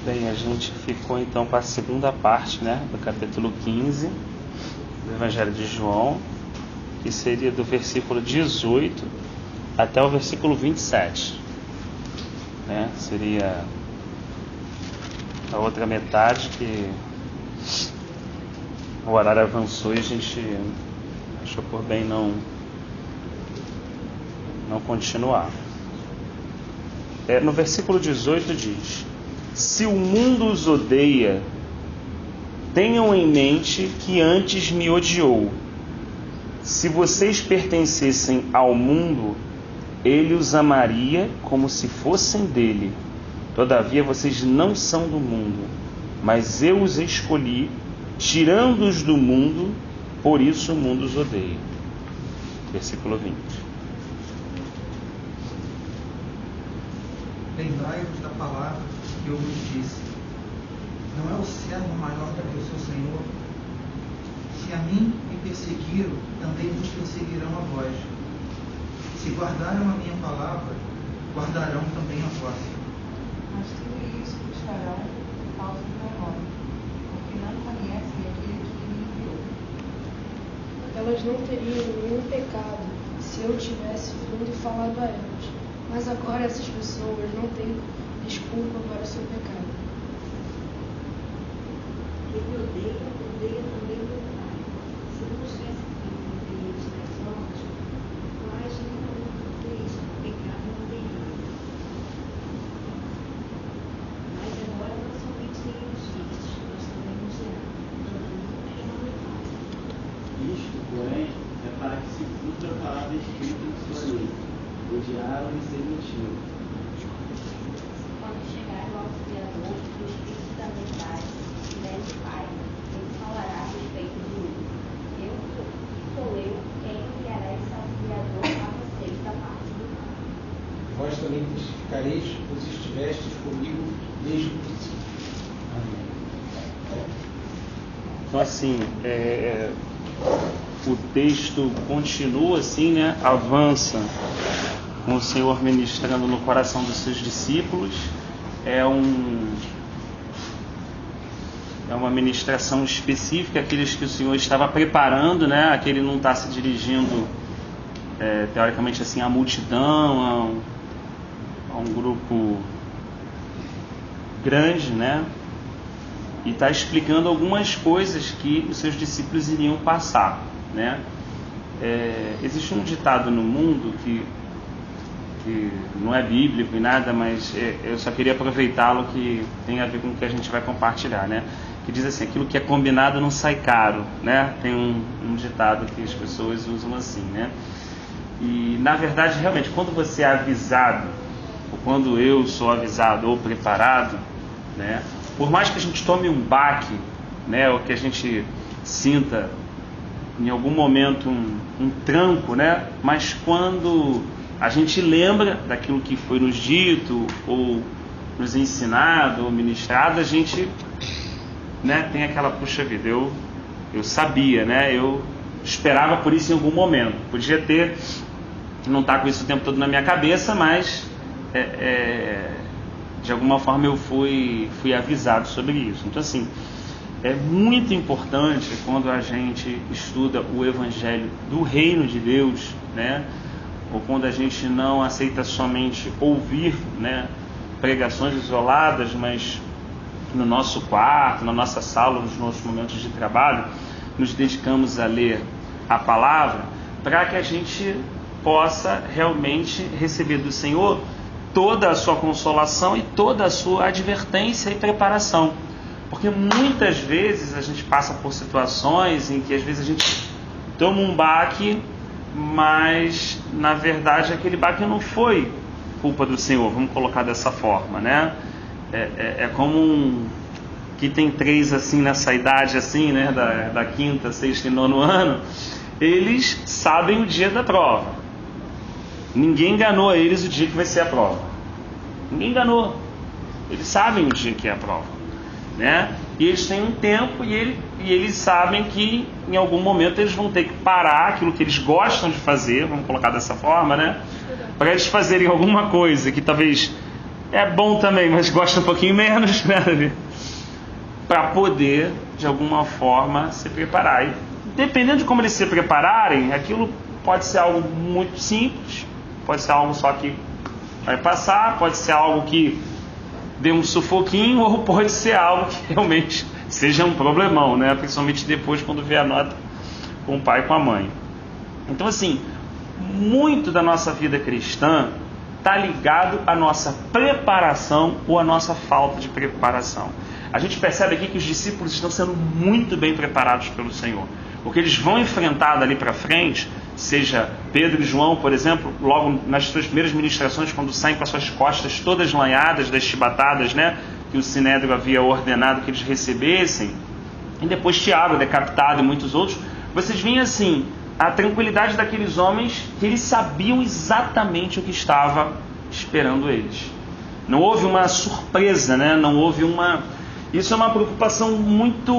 Bem, a gente ficou então com a segunda parte, né, do capítulo 15 do Evangelho de João, que seria do versículo 18 até o versículo 27, né? Seria a outra metade, que o horário avançou e a gente achou por bem não continuar. No versículo 18 diz: se o mundo os odeia, tenham em mente que antes me odiou. Se vocês pertencessem ao mundo, ele os amaria como se fossem dele. Todavia vocês não são do mundo, mas eu os escolhi, tirando-os do mundo, por isso o mundo os odeia. Versículo 20. Lembrai-vos da palavra que eu vos disse: não é o servo maior do que o seu senhor? Se a mim me perseguiram, também vos perseguirão a vós. Se guardaram a minha palavra, guardarão também a vossa. Mas tudo isso vos farão por causa do meu nome, porque não conhecem aquele que me enviou. Elas não teriam nenhum pecado se eu tivesse vindo e falado a elas. Mas agora essas pessoas não têm desculpa para o seu pecado. Quem me odeia, odeia também o meu Pai. Se não tivesse feito eles nas obras, quais nenhum de vocês pecado não teria. Mas agora não somente eles vistos, mas também nos geramos. Isto, porém, é para que se cumpra a palavra escrita em sua lei: odiaram e se mentiram. Quando chegar o Auxiliador, o Espírito da verdade, que vem do Pai, ele falará a respeito de mim. Sou eu quem enviará esse Auxiliador a vocês da parte do Pai. Vós também testificareis, pois estivestes comigo desde o princípio. Então, assim, o texto continua assim, né? Avança com o Senhor ministrando no coração dos seus discípulos. É uma ministração específica, aqueles que o Senhor estava preparando, né? Aquele não está se dirigindo, teoricamente assim, à multidão, a um grupo grande, né? E está explicando algumas coisas que os seus discípulos iriam passar, né? Existe um ditado no mundo que não é bíblico e nada, mas eu só queria aproveitá-lo, que tem a ver com o que a gente vai compartilhar, né? Que diz assim: aquilo que é combinado não sai caro, né? Tem um ditado que as pessoas usam assim, né? E na verdade, realmente, quando você é avisado, ou quando eu sou avisado ou preparado, né? Por mais que a gente tome um baque, né? Ou que a gente sinta em algum momento um tranco, né? Mas quando a gente lembra daquilo que foi nos dito, ou nos ensinado, ou ministrado, a gente, né, tem aquela, puxa vida, eu sabia, né? Eu esperava por isso em algum momento. Podia ter, não estar com isso o tempo todo na minha cabeça, mas de alguma forma eu fui avisado sobre isso. Então, assim, é muito importante quando a gente estuda o Evangelho do Reino de Deus, né? Ou quando a gente não aceita somente ouvir, né, pregações isoladas, mas no nosso quarto, na nossa sala, nos nossos momentos de trabalho, nos dedicamos a ler a palavra, para que a gente possa realmente receber do Senhor toda a sua consolação e toda a sua advertência e preparação. Porque muitas vezes a gente passa por situações em que às vezes a gente toma um baque, mas na verdade aquele baque não foi culpa do Senhor, vamos colocar dessa forma, né? Como que tem 3 assim nessa idade assim, né? Da 5ª, 6ª e 9º ano, eles sabem o dia da prova. Ninguém enganou a eles o dia que vai ser a prova. Ninguém enganou. Eles sabem o dia que é a prova, né? E eles têm um tempo e eles sabem que em algum momento eles vão ter que parar aquilo que eles gostam de fazer, vamos colocar dessa forma, né? Para eles fazerem alguma coisa que talvez é bom também, mas gosta um pouquinho menos, né? Para poder, de alguma forma, se preparar. E, dependendo de como eles se prepararem, aquilo pode ser algo muito simples, pode ser algo só que vai passar, pode ser algo que dê um sufoquinho, ou pode ser algo que realmente seja um problemão, né? Principalmente depois, quando vê a nota com o pai e com a mãe. Então, assim, muito da nossa vida cristã está ligado à nossa preparação ou à nossa falta de preparação. A gente percebe aqui que os discípulos estão sendo muito bem preparados pelo Senhor. O que eles vão enfrentar dali para frente, seja Pedro e João, por exemplo, logo nas suas primeiras ministrações, quando saem com as suas costas todas lanhadas das chibatadas, né, que o Sinédrio havia ordenado que eles recebessem, e depois Tiago, decapitado, e muitos outros, vocês veem assim, a tranquilidade daqueles homens, que eles sabiam exatamente o que estava esperando eles. Não houve uma surpresa, né? Não houve uma... Isso é uma preocupação muito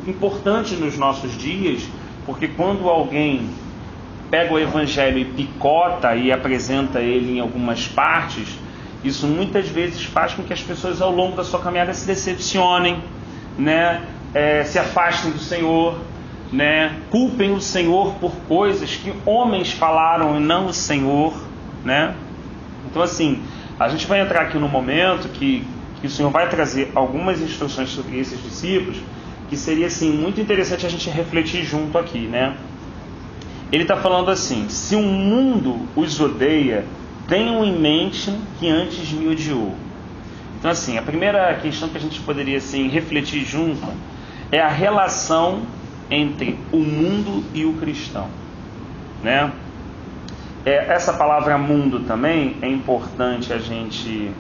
importante nos nossos dias, porque quando alguém pega o Evangelho e picota e apresenta ele em algumas partes, isso muitas vezes faz com que as pessoas ao longo da sua caminhada se decepcionem, né? Se afastem do Senhor, né? Culpem o Senhor por coisas que homens falaram e não o Senhor, né? Então, assim, a gente vai entrar aqui no momento que o Senhor vai trazer algumas instruções sobre esses discípulos, que seria, assim, muito interessante a gente refletir junto aqui, né? Ele está falando assim: se o mundo os odeia, tenham em mente que antes me odiou. Então, assim, a primeira questão que a gente poderia, assim, refletir junto é a relação entre o mundo e o cristão, né? Essa palavra mundo também é importante a gente...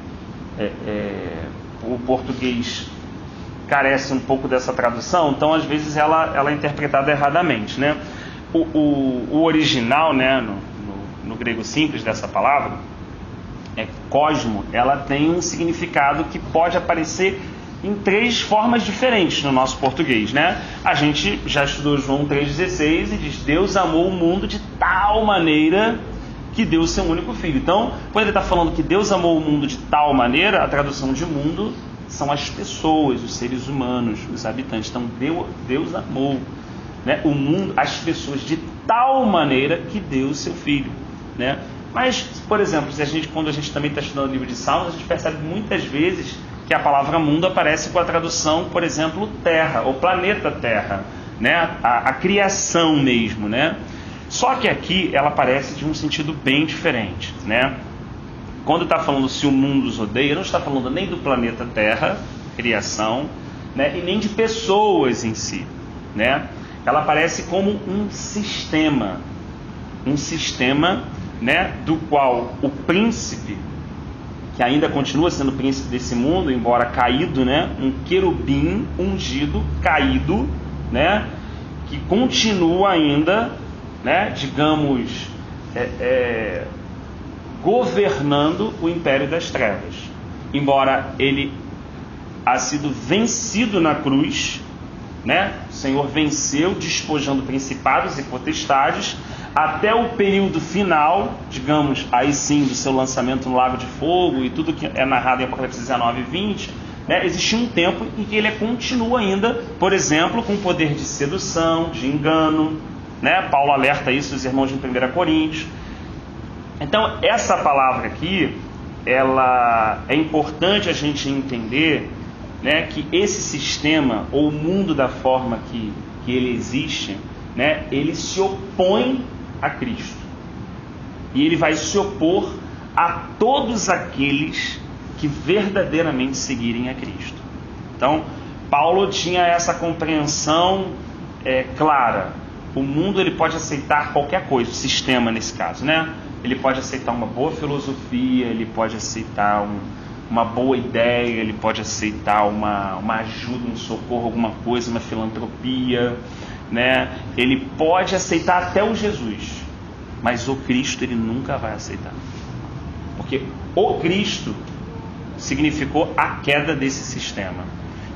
o português carece um pouco dessa tradução, então às vezes ela é interpretada erradamente, né? O original, né, no grego simples dessa palavra, cosmo, ela tem um significado que pode aparecer em 3 formas diferentes no nosso português, né? A gente já estudou João 3,16 e diz: Deus amou o mundo de tal maneira que deu o seu único filho. Então, quando ele está falando que Deus amou o mundo de tal maneira, a tradução de mundo são as pessoas, os seres humanos, os habitantes. Então, Deus amou, né, o mundo, as pessoas de tal maneira que deu o seu filho, né? Mas, por exemplo, quando a gente também está estudando o livro de Salmos, a gente percebe muitas vezes que a palavra mundo aparece com a tradução, por exemplo, terra, ou planeta Terra, né? A criação mesmo, né? Só que aqui ela aparece de um sentido bem diferente, né? Quando está falando se o mundo os odeia, não está falando nem do planeta Terra, criação, né? E nem de pessoas em si, né? Ela aparece como um sistema, né? Do qual o príncipe, que ainda continua sendo príncipe desse mundo, embora caído, né? Um querubim ungido, caído, né? Que continua ainda, né? Digamos, governando o império das trevas. Embora ele ha sido vencido na cruz, né? O Senhor venceu, despojando principados e potestades, até o período final, digamos, aí sim, do seu lançamento no Lago de Fogo e tudo que é narrado em Apocalipse 19 e 20, né, existe um tempo em que ele continua ainda, por exemplo, com poder de sedução, de engano, né? Paulo alerta isso os irmãos de 1 Coríntios. Então, essa palavra aqui, ela é importante a gente entender, né, que esse sistema, ou o mundo da forma que ele existe, né, ele se opõe a Cristo, e ele vai se opor a todos aqueles que verdadeiramente seguirem a Cristo. Então, Paulo tinha essa compreensão clara. O mundo, ele pode aceitar qualquer coisa, o sistema nesse caso, né? Ele pode aceitar uma boa filosofia, ele pode aceitar uma boa ideia, ele pode aceitar uma ajuda, um socorro, alguma coisa, uma filantropia, né? Ele pode aceitar até o Jesus, mas o Cristo ele nunca vai aceitar, porque o Cristo significou a queda desse sistema.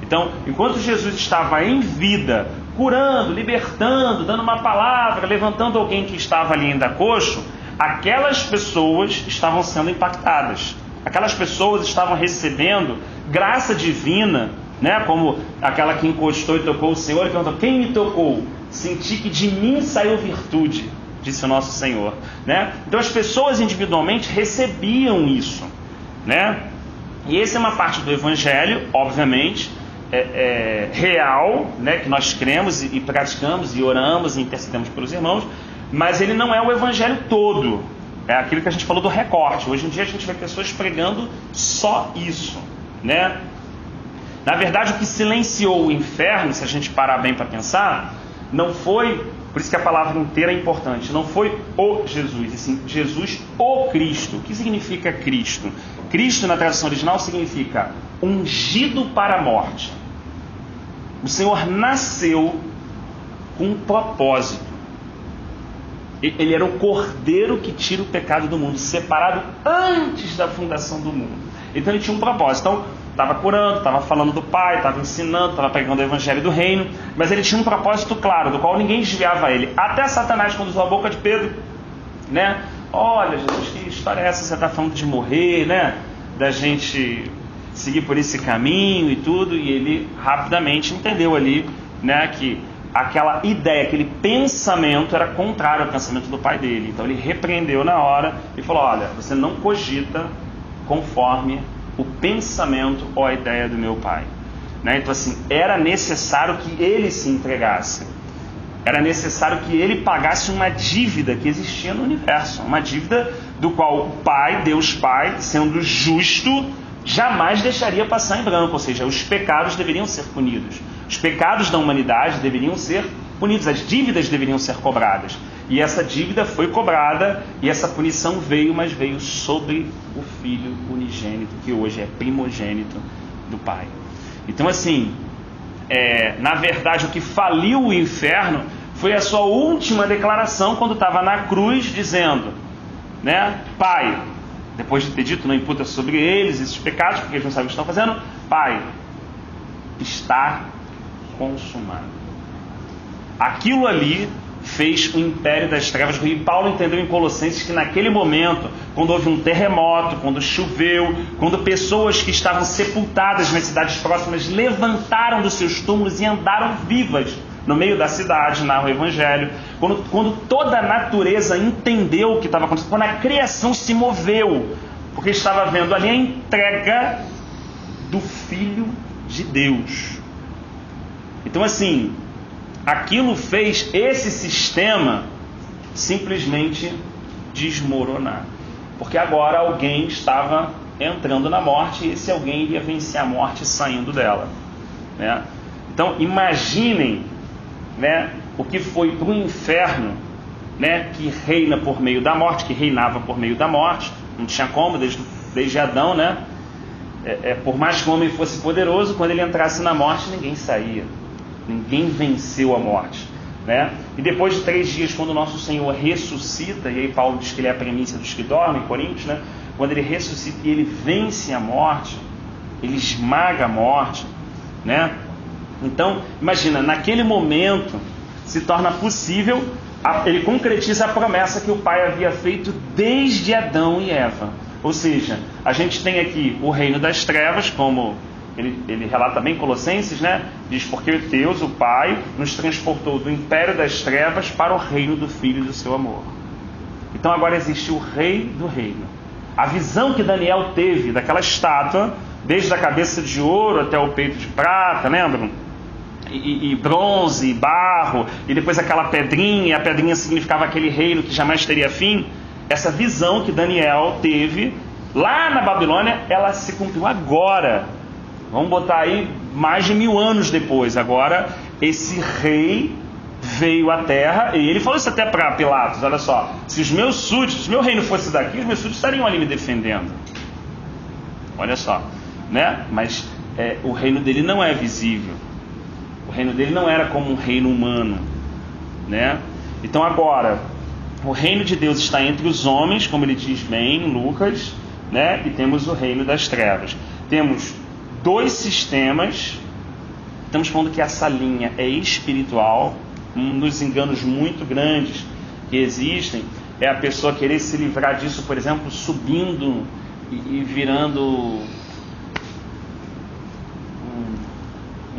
Então, enquanto Jesus estava em vida, curando, libertando, dando uma palavra, levantando alguém que estava ali ainda coxo, aquelas pessoas estavam sendo impactadas, Aquelas pessoas estavam recebendo graça divina, né? Como aquela que encostou e tocou o Senhor e perguntou: quem me tocou? Senti que de mim saiu virtude, disse o nosso Senhor, né? Então as pessoas individualmente recebiam isso, né? E essa é uma parte do Evangelho, obviamente, real, né? Que nós cremos e praticamos e oramos e intercedemos pelos irmãos, mas ele não é o Evangelho todo. É aquilo que a gente falou do recorte. Hoje em dia a gente vê pessoas pregando só isso, né? Na verdade, o que silenciou o inferno, se a gente parar bem para pensar, não foi, por isso que a palavra inteira é importante, não foi o Jesus, e sim Jesus o Cristo. O que significa Cristo? Cristo, na tradução original, significa ungido para a morte. O Senhor nasceu com um propósito. Ele era o cordeiro que tira o pecado do mundo, separado antes da fundação do mundo. Então ele tinha um propósito. Então, estava curando, estava falando do Pai, estava ensinando, estava pregando o Evangelho do Reino, mas ele tinha um propósito claro, do qual ninguém desviava ele. Até Satanás, quando usou a boca de Pedro, né? Olha, Jesus, que história é essa? Você está falando de morrer, né? Da gente seguir por esse caminho e tudo. E ele rapidamente entendeu ali, né, que aquela ideia, aquele pensamento era contrário ao pensamento do pai dele. Então ele repreendeu na hora e falou: olha, você não cogita conforme o pensamento ou a ideia do meu pai, né? Então assim, era necessário que ele se entregasse, era necessário que ele pagasse uma dívida que existia no universo, uma dívida do qual o Pai, Deus Pai, sendo justo, jamais deixaria passar em branco. Ou seja, os pecados deveriam ser punidos, os pecados da humanidade deveriam ser punidos, as dívidas deveriam ser cobradas. E essa dívida foi cobrada e essa punição veio, mas veio sobre o Filho unigênito, que hoje é primogênito do Pai. Então assim, na verdade, o que faliu o inferno foi a sua última declaração quando estava na cruz, dizendo, né, Pai, depois de ter dito, não imputa sobre eles esses pecados, porque eles não sabem o que estão fazendo, Pai, está consumado. Aquilo ali fez o império das trevas ruir. E Paulo entendeu em Colossenses que naquele momento, quando houve um terremoto, quando choveu, quando pessoas que estavam sepultadas nas cidades próximas levantaram dos seus túmulos e andaram vivas no meio da cidade, narra o Evangelho, quando toda a natureza entendeu o que estava acontecendo, quando a criação se moveu, porque estava vendo ali a entrega do Filho de Deus. Então assim, aquilo fez esse sistema simplesmente desmoronar, porque agora alguém estava entrando na morte e esse alguém iria vencer a morte saindo dela, né? Então imaginem, né, o que foi para o inferno, né, que reina por meio da morte, que reinava por meio da morte, não tinha como, desde Adão, né? Por mais que o homem fosse poderoso, quando ele entrasse na morte, ninguém saía. Ninguém venceu a morte, né? E depois de 3 dias, quando o nosso Senhor ressuscita, e aí Paulo diz que ele é a primícia dos que dormem, em Coríntios, né? Quando ele ressuscita e ele vence a morte, ele esmaga a morte, né? Então, imagina, naquele momento se torna possível, ele concretiza a promessa que o Pai havia feito desde Adão e Eva. Ou seja, a gente tem aqui o reino das trevas, como ele relata bem em Colossenses, né? Diz, porque Deus, o Pai, nos transportou do império das trevas para o reino do Filho do seu amor. Então agora existe o rei do reino. A visão que Daniel teve daquela estátua, desde a cabeça de ouro até o peito de prata, lembram? E bronze, e barro, e depois aquela pedrinha, e a pedrinha significava aquele reino que jamais teria fim. Essa visão que Daniel teve lá na Babilônia, ela se cumpriu agora. Vamos botar aí mais de 1000 anos depois. Agora esse rei veio à terra, e ele falou isso até para Pilatos: olha só, se os meus súditos, se meu reino fosse daqui, os meus súditos estariam ali me defendendo. Olha só, né? Mas o reino dele não é visível. O reino dele não era como um reino humano, né? Então agora, o reino de Deus está entre os homens, como ele diz bem em Lucas, né? E temos o reino das trevas. Temos 2 sistemas. Estamos falando que essa linha é espiritual. Um dos enganos muito grandes que existem é a pessoa querer se livrar disso, por exemplo, subindo e virando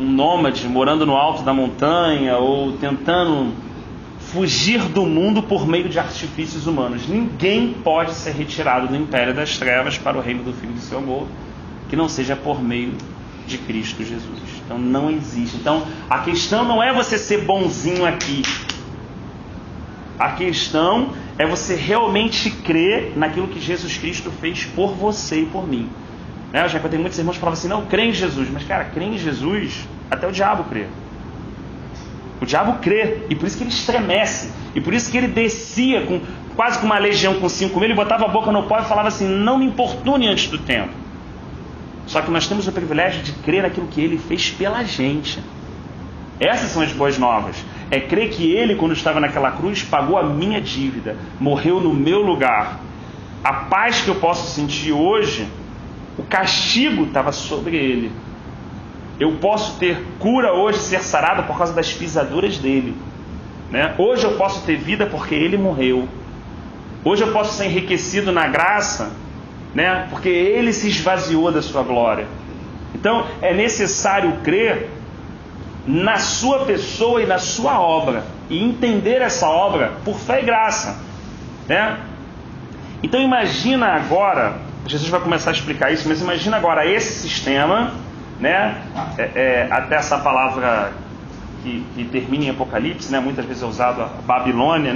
um nômade, morando no alto da montanha, ou tentando fugir do mundo por meio de artifícios humanos. Ninguém pode ser retirado do império das trevas para o reino do Filho do seu amor, que não seja por meio de Cristo Jesus. Então não existe. Então a questão não é você ser bonzinho aqui. A questão é você realmente crer naquilo que Jesus Cristo fez por você e por mim. Eu já contei muitos irmãos que falavam assim, não, crê em Jesus. Mas cara, crê em Jesus, até o diabo crê. O diabo crê, e por isso que ele estremece, e por isso que ele descia quase com uma legião com 5 mil, ele botava a boca no pó e falava assim, não me importune antes do tempo. Só que nós temos o privilégio de crer naquilo que ele fez pela gente. Essas são as boas novas. É crer que ele, quando estava naquela cruz, pagou a minha dívida, morreu no meu lugar. A paz que eu posso sentir hoje, o castigo estava sobre ele. Eu posso ter cura hoje, ser sarado por causa das pisaduras dele, né? Hoje eu posso ter vida porque ele morreu. Hoje eu posso ser enriquecido na graça, né? Porque ele se esvaziou da sua glória. Então é necessário crer na sua pessoa e na sua obra, e entender essa obra por fé e graça, né? Então imagina agora, Jesus vai começar a explicar isso, mas imagina agora esse sistema, né? Até essa palavra que termina em Apocalipse, né? Muitas vezes é usada a Babilônia,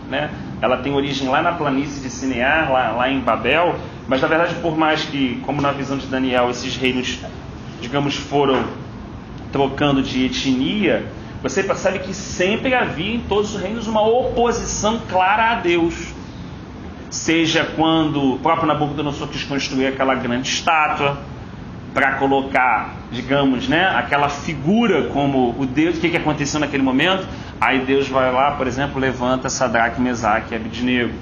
né? Ela tem origem lá na planície de Sinear, lá em Babel, mas na verdade, por mais que, como na visão de Daniel, esses reinos, digamos, foram trocando de etnia, você percebe que sempre havia em todos os reinos uma oposição clara a Deus. Seja quando o próprio Nabucodonosor quis construir aquela grande estátua para colocar, digamos, né, aquela figura como o Deus. O que aconteceu naquele momento? Aí Deus vai lá, por exemplo, levanta Sadraque, Mesaque e Abednego,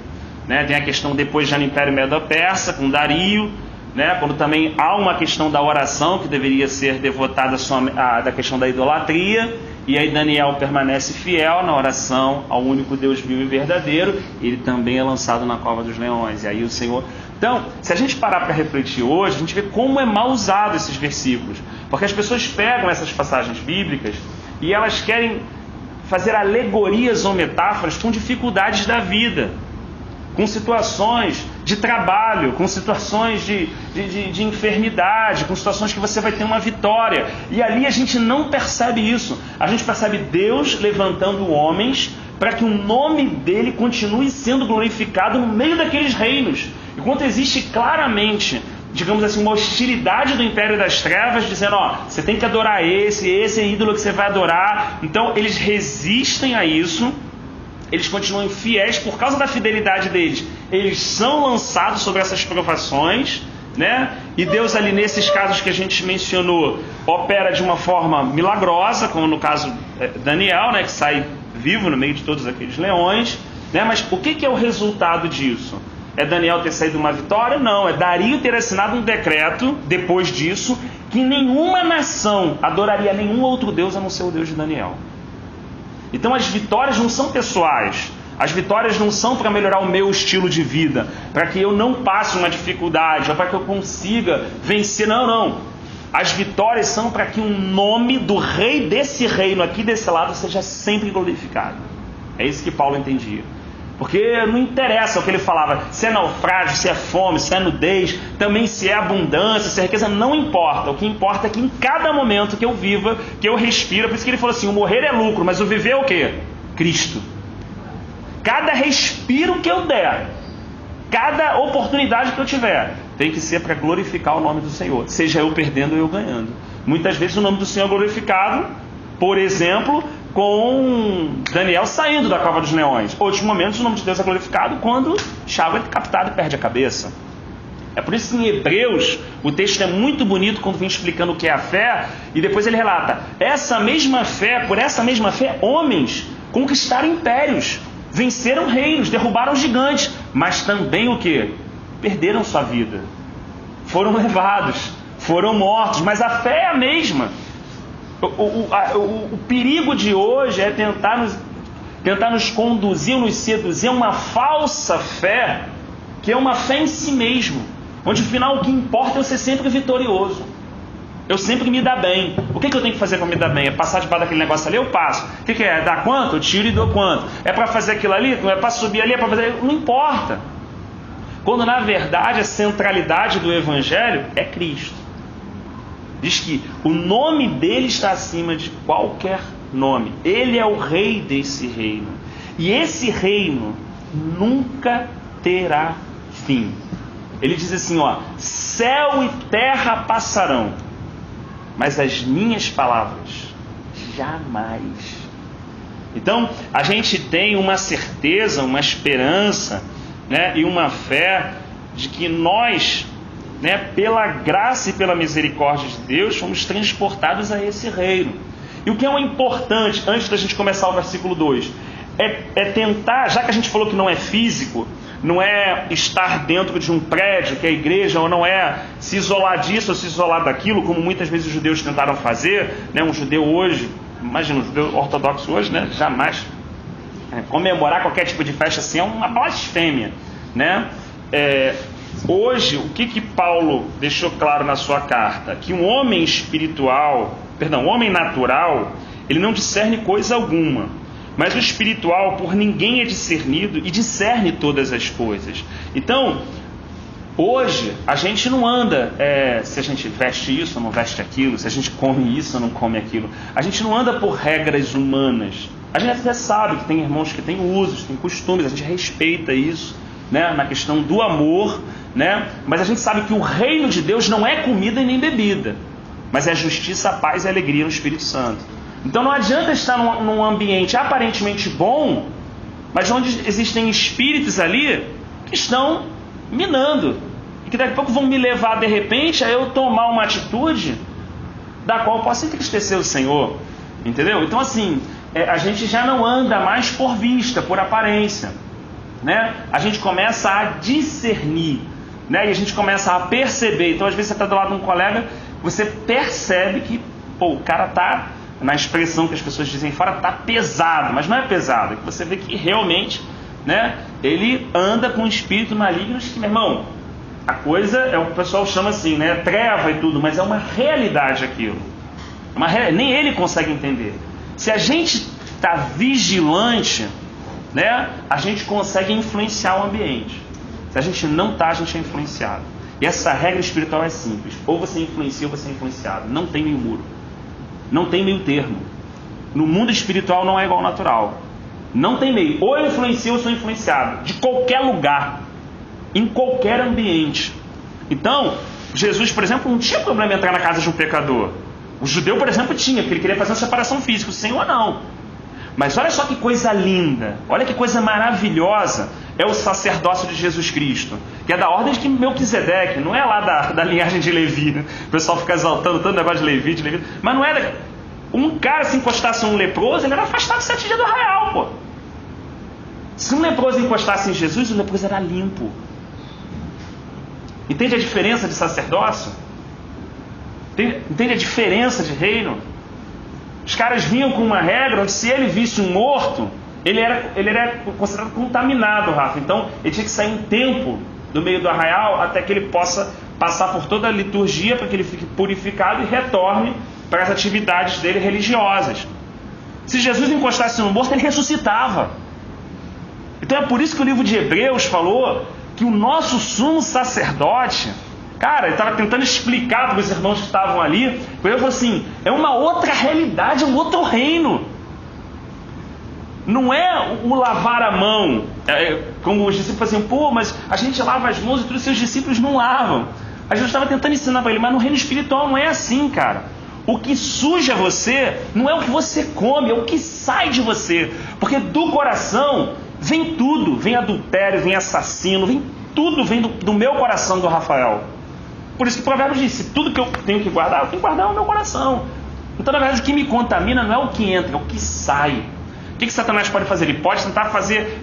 né? Tem a questão depois já no Império Medo-Persa, com Dario, né? Quando também há uma questão da oração que deveria ser devotada só da questão da idolatria, e aí Daniel permanece fiel na oração ao único Deus vivo e verdadeiro. Ele também é lançado na cova dos leões. E aí o Senhor... Então, se a gente parar para refletir hoje, a gente vê como é mal usado esses versículos, porque as pessoas pegam essas passagens bíblicas e elas querem fazer alegorias ou metáforas com dificuldades da vida, com situações de trabalho, com situações de enfermidade, com situações que você vai ter uma vitória. E ali a gente não percebe isso. A gente percebe Deus levantando homens para que o nome dele continue sendo glorificado no meio daqueles reinos. Enquanto existe claramente, digamos assim, uma hostilidade do Império das Trevas, dizendo, ó, você tem que adorar esse é ídolo que você vai adorar. Então eles resistem a isso. Eles continuam fiéis por causa da fidelidade deles. Eles são lançados sobre essas provações, né? E Deus ali nesses casos que a gente mencionou opera de uma forma milagrosa, como no caso Daniel, né? Que sai vivo no meio de todos aqueles leões, né? Mas o que é o resultado disso? É Daniel ter saído uma vitória? Não, é Dario ter assinado um decreto depois disso que nenhuma nação adoraria nenhum outro Deus a não ser o Deus de Daniel. Então as vitórias não são pessoais, as vitórias não são para melhorar o meu estilo de vida, para que eu não passe uma dificuldade, ou para que eu consiga vencer, não. As vitórias são para que o nome do rei desse reino aqui desse lado seja sempre glorificado. É isso que Paulo entendia. Porque não interessa o que ele falava, se é naufrágio, se é fome, se é nudez, também se é abundância, se é riqueza, não importa. O que importa é que em cada momento que eu viva, que eu respiro, por isso que ele falou assim, o morrer é lucro, mas o viver é o quê? Cristo. Cada respiro que eu der, cada oportunidade que eu tiver, tem que ser para glorificar o nome do Senhor, seja eu perdendo ou eu ganhando. Muitas vezes o nome do Senhor é glorificado, por exemplo, com Daniel saindo da cova dos leões. Outros momentos o nome de Deus é glorificado quando Tiago é decapitado e perde a cabeça. É por isso que em Hebreus o texto é muito bonito quando vem explicando o que é a fé, e depois ele relata, por essa mesma fé, homens conquistaram impérios, venceram reinos, derrubaram gigantes, mas também o que? Perderam sua vida, foram levados, foram mortos, mas a fé é a mesma. O perigo de hoje é tentar nos conduzir, nos seduzir a uma falsa fé, que é uma fé em si mesmo. onde o final, o que importa é eu ser sempre vitorioso. Eu sempre me dar bem. O que eu tenho que fazer para me dar bem? É passar debaixo daquele negócio ali? Eu passo. O que é? Dar quanto? Eu tiro e dou quanto? É para fazer aquilo ali? Não é para subir ali? É para fazer... Não importa. Quando na verdade a centralidade do Evangelho é Cristo. Diz que o nome dele está acima de qualquer nome. Ele é o rei desse reino. E esse reino nunca terá fim. Ele diz assim, ó: céu e terra passarão, mas as minhas palavras jamais. Então, a gente tem uma certeza, uma esperança, né, e uma fé de que nós, né, pela graça e pela misericórdia de Deus, fomos transportados a esse reino. E o que é o importante, antes da gente começar o versículo 2, é tentar, já que a gente falou que não é físico, não é estar dentro de um prédio, que é a igreja, ou não é se isolar disso ou se isolar daquilo, como muitas vezes os judeus tentaram fazer, né? Um judeu hoje, imagina, um judeu ortodoxo hoje, né? Jamais comemorar qualquer tipo de festa assim é uma blasfêmia, né? Hoje, o que Paulo deixou claro na sua carta? Que um homem um homem natural, ele não discerne coisa alguma. Mas o espiritual por ninguém é discernido e discerne todas as coisas. Então, hoje, a gente não anda se a gente veste isso ou não veste aquilo, se a gente come isso ou não come aquilo. A gente não anda por regras humanas. A gente até sabe que tem irmãos que têm usos, têm costumes, a gente respeita isso, né, na questão do amor, né? Mas a gente sabe que o reino de Deus não é comida e nem bebida, mas é justiça, paz e alegria no Espírito Santo. Então não adianta estar num ambiente aparentemente bom, mas onde existem espíritos ali que estão minando. E que daqui a pouco vão me levar de repente a eu tomar uma atitude da qual eu posso entristecer o Senhor. Entendeu? Então assim, a gente já não anda mais por vista, por aparência, né? A gente começa a discernir, né? E a gente começa a perceber. Então às vezes você está do lado de um colega, você percebe que o cara está... Na expressão que as pessoas dizem fora, está pesado, mas não é pesado, é que você vê que realmente, né, ele anda com espírito maligno, que, meu irmão, a coisa é o que o pessoal chama assim, né, treva e tudo, mas é uma realidade aquilo. Nem ele consegue entender. Se a gente está vigilante, né, a gente consegue influenciar o ambiente. Se a gente não está, a gente é influenciado. E essa regra espiritual é simples: ou você influencia ou você é influenciado. Não tem meio muro. Não tem meio termo. No mundo espiritual não é igual ao natural. Não tem meio. Ou eu influencio ou sou influenciado. De qualquer lugar. Em qualquer ambiente. Então, Jesus, por exemplo, não tinha problema em entrar na casa de um pecador. O judeu, por exemplo, tinha, porque ele queria fazer uma separação física. O Senhor não. Mas olha só que coisa linda. Olha que coisa maravilhosa é o sacerdócio de Jesus Cristo, que é da ordem de Melquisedeque, não é lá da linhagem de Levi, né? O pessoal fica exaltando tanto negócio de Levi, mas não é um cara se encostasse um leproso, ele era afastado 7 dias do arraial, pô. Se um leproso encostasse em Jesus, o leproso era limpo. Entende a diferença de sacerdócio? Entende a diferença de reino? Os caras vinham com uma regra onde se ele visse um morto, ele era considerado contaminado, Rafa. Então ele tinha que sair um tempo do meio do arraial até que ele possa passar por toda a liturgia para que ele fique purificado e retorne para as atividades dele religiosas. Se Jesus encostasse no morto, ele ressuscitava. Então é por isso que o livro de Hebreus falou que o nosso sumo sacerdote, cara, ele estava tentando explicar para os irmãos que estavam ali, ele falou assim, é uma outra realidade, é um outro reino. Não é o lavar a mão, como os discípulos faziam, pô, mas a gente lava as mãos e todos os seus discípulos não lavam. A gente estava tentando ensinar para ele, mas no reino espiritual não é assim, cara. O que suja você não é o que você come, é o que sai de você. Porque do coração vem tudo, vem adultério, vem assassino, vem tudo, vem do meu coração, do Rafael. Por isso que o provérbio diz, tudo que eu tenho que guardar, eu tenho que guardar no meu coração. Então, na verdade, o que me contamina não é o que entra, é o que sai. O que Satanás pode fazer? Ele pode tentar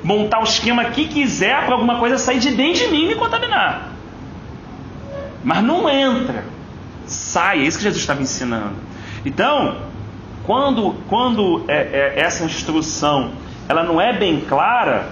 montar o esquema que quiser para alguma coisa sair de dentro de mim e me contaminar. Mas não entra. Sai, é isso que Jesus estava ensinando. Então, quando essa instrução ela não é bem clara,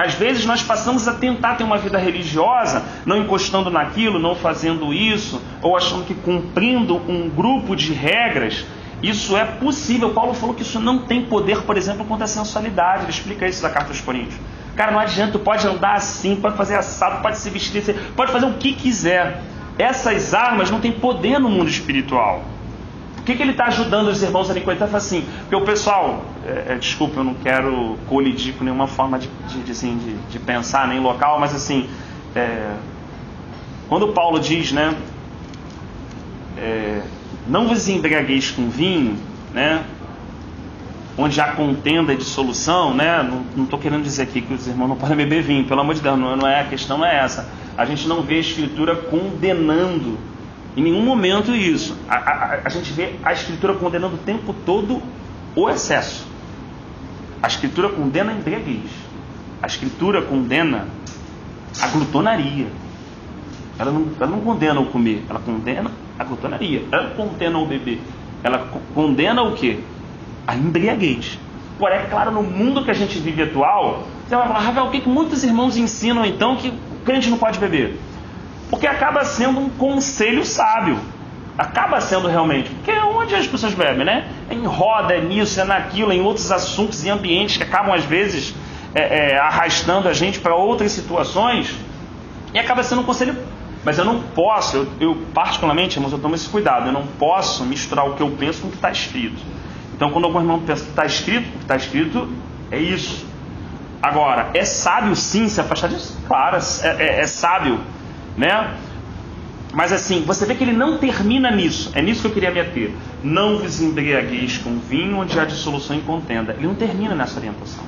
Às vezes nós passamos a tentar ter uma vida religiosa, não encostando naquilo, não fazendo isso, ou achando que cumprindo um grupo de regras, isso é possível. Paulo falou que isso não tem poder, por exemplo, contra a sensualidade. Ele explica isso na carta aos Coríntios. Cara, não adianta, tu pode andar assim, pode fazer assado, pode se vestir assim, pode fazer o que quiser. Essas armas não têm poder no mundo espiritual. Por que ele está ajudando os irmãos ali? Ele está falando assim, porque o pessoal, desculpa, eu não quero colidir com nenhuma forma de pensar, nem local, mas assim, quando Paulo diz, né, não vos embriagueis com vinho, né, onde há contenda e dissolução, né, não estou querendo dizer aqui que os irmãos não podem beber vinho, pelo amor de Deus, a questão não é essa. A gente não vê a Escritura condenando em nenhum momento isso. A gente vê a Escritura condenando o tempo todo o excesso. A Escritura condena a embriaguez. A Escritura condena a glutonaria. Ela não condena o comer, ela condena a glutonaria. Ela condena o beber. Ela condena o quê? A embriaguez. Porém, é claro, no mundo que a gente vive atual, você vai falar, Rafael, o que muitos irmãos ensinam então que o crente não pode beber? Porque acaba sendo um conselho sábio. Acaba sendo realmente. Porque é onde as pessoas bebem, né? É em roda, é nisso, é naquilo, é em outros assuntos e ambientes que acabam às vezes arrastando a gente para outras situações. E acaba sendo um conselho. Mas eu não posso, eu particularmente, irmãos, eu tomo esse cuidado. Eu não posso misturar o que eu penso com o que está escrito. Então, quando algum irmão pensa que está escrito, o que está escrito é isso. Agora, é sábio sim se afastar disso? Claro, é sábio, né? Mas assim, você vê que ele não termina nisso. É nisso que eu queria me ater. Não vos embriagueis com vinho onde há dissolução e contenda. Ele não termina nessa orientação.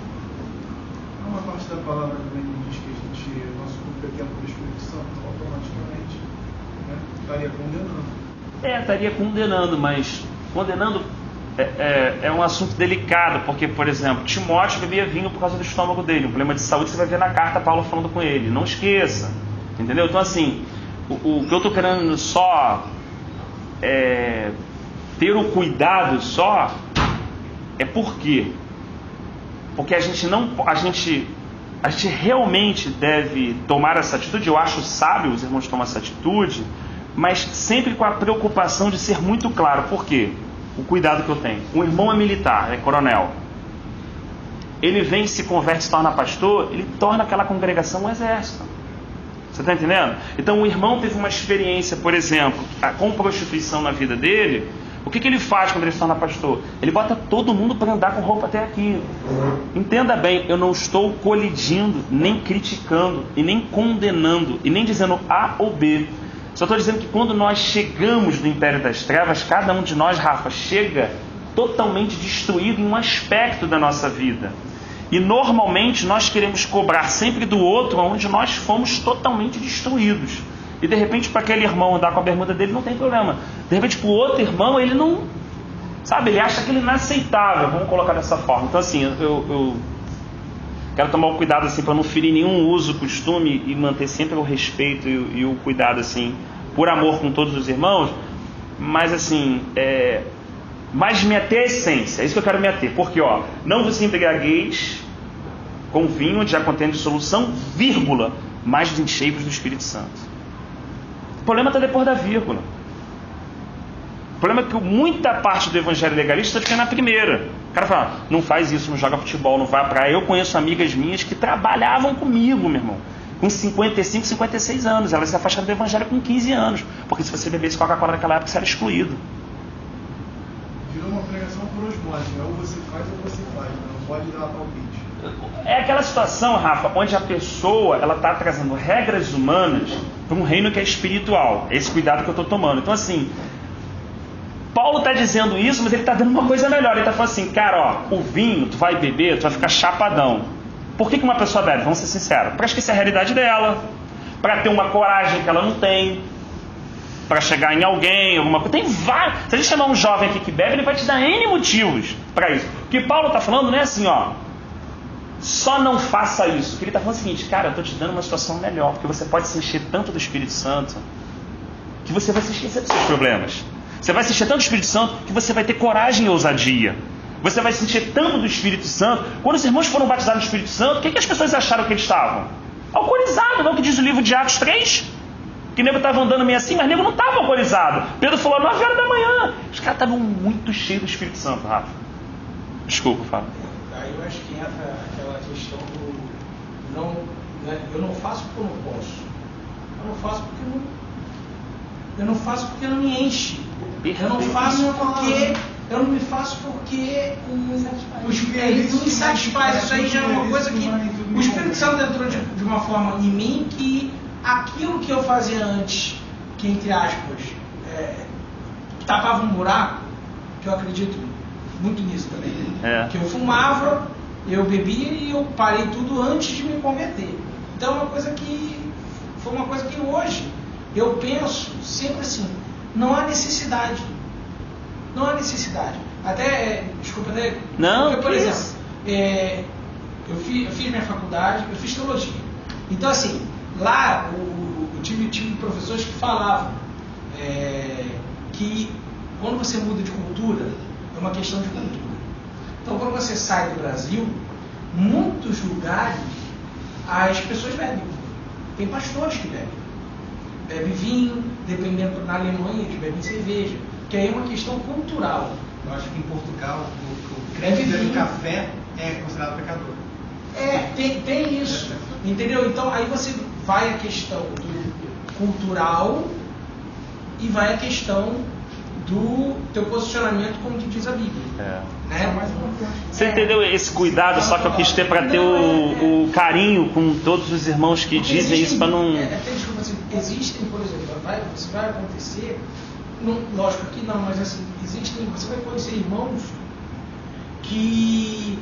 Há uma parte da palavra também que diz que nosso corpo é templo do Espírito Santo, automaticamente, né? Estaria condenando. Estaria condenando, mas condenando é um assunto delicado, porque, por exemplo, Timóteo bebia vinho por causa do estômago dele. Um problema de saúde você vai ver na carta Paulo falando com ele. Não esqueça. Entendeu? Então, assim, o que eu estou querendo só ter o cuidado só é por quê? Porque a gente realmente deve tomar essa atitude. Eu acho sábio os irmãos tomar essa atitude, mas sempre com a preocupação de ser muito claro. Por quê? O cuidado que eu tenho. Um irmão é militar, é coronel. Ele vem, se converte, se torna pastor, ele torna aquela congregação um exército. Você está entendendo? Então o irmão teve uma experiência, por exemplo, com prostituição na vida dele. O que ele faz quando ele se torna pastor? Ele bota todo mundo para andar com roupa até aqui. Entenda bem, eu não estou colidindo, nem criticando, e nem condenando, e nem dizendo A ou B. Só estou dizendo que quando nós chegamos do Império das Trevas, cada um de nós, Rafa, chega totalmente destruído em um aspecto da nossa vida. E normalmente nós queremos cobrar sempre do outro onde nós fomos totalmente destruídos. E de repente para aquele irmão andar com a bermuda dele não tem problema. De repente para o outro irmão ele não... Sabe, ele acha aquilo inaceitável. Vamos colocar dessa forma. Então assim, eu quero tomar o cuidado assim, para não ferir nenhum uso, costume e manter sempre o respeito e o cuidado assim, por amor com todos os irmãos. Mas assim, mas me ater à essência, é isso que eu quero me ater. Porque, não vos embriagueis com vinho onde já contém dissolução, vírgula, mas enchei-vos do Espírito Santo. O problema está depois da vírgula. O problema é que muita parte do evangelho legalista fica na primeira. O cara fala, não faz isso, não joga futebol, não vai à praia. Eu conheço amigas minhas que trabalhavam comigo, meu irmão, com 55, 56 anos. Elas se afastaram do evangelho com 15 anos. Porque se você bebesse Coca-Cola naquela época, você era excluído. Virou uma pregação por osmose, ou você faz ou você faz, não pode dar palpite. É aquela situação, Rafa, onde a pessoa está trazendo regras humanas para um reino que é espiritual. É esse cuidado que eu estou tomando. Então assim, Paulo está dizendo isso, mas ele está dando uma coisa melhor. Ele está falando assim, cara, o vinho, tu vai beber, tu vai ficar chapadão. Por que uma pessoa bebe? Vamos ser sinceros. Para esquecer a realidade dela, para ter uma coragem que ela não tem, para chegar em alguém, alguma coisa. Tem vários. Se a gente chamar um jovem aqui que bebe, ele vai te dar N motivos para isso. O que Paulo está falando não é assim, só não faça isso. O que ele está falando é o seguinte, cara, eu estou te dando uma situação melhor, porque você pode se encher tanto do Espírito Santo que você vai se esquecer dos seus problemas. Você vai se encher tanto do Espírito Santo que você vai ter coragem e ousadia. Você vai sentir tanto do Espírito Santo. Quando os irmãos foram batizados no Espírito Santo, o que as pessoas acharam que eles estavam? Alcoolizados, não que diz o livro de Atos 3? Que o nego estava andando meio assim, mas o nego não estava alcoolizado. Pedro falou 9 horas da manhã. Os caras estavam muito cheios do Espírito Santo, Rafa. Desculpa, Fábio. Aí eu acho que entra aquela questão do não, né, eu não faço porque eu não posso. Eu não faço porque não me enche. Eu não faço porque eu não me faço porque o Espírito me satisfaz. Isso aí já é uma coisa que o Espírito Santo entrou de uma forma em mim que aquilo que eu fazia antes, que entre aspas tapava um buraco, que eu acredito muito nisso também, que eu fumava, eu bebia e eu parei tudo antes de me converter. Então foi uma coisa que hoje eu penso sempre assim, não há necessidade. Não há necessidade. Desculpa, não, porque, por exemplo, eu fiz minha faculdade, eu fiz teologia. Então, assim, lá eu tive professores que falavam que quando você muda de cultura, é uma questão de cultura. Então, quando você sai do Brasil, muitos lugares as pessoas bebem. Tem pastores que bebem. Bebe vinho, dependendo, na Alemanha eles bebem cerveja, que aí é uma questão cultural. Eu acho que em Portugal o crente bebe café é considerado pecador. Tem isso, entendeu? Então aí você vai a questão do cultural e vai a questão do teu posicionamento, como que diz a Bíblia. Né? Você entendeu esse cuidado só que eu quis ter para ter o carinho com todos os irmãos que porque dizem isso para não... Desculpa, assim, existem, por exemplo, isso vai acontecer, lógico que não, mas assim, você vai conhecer irmãos que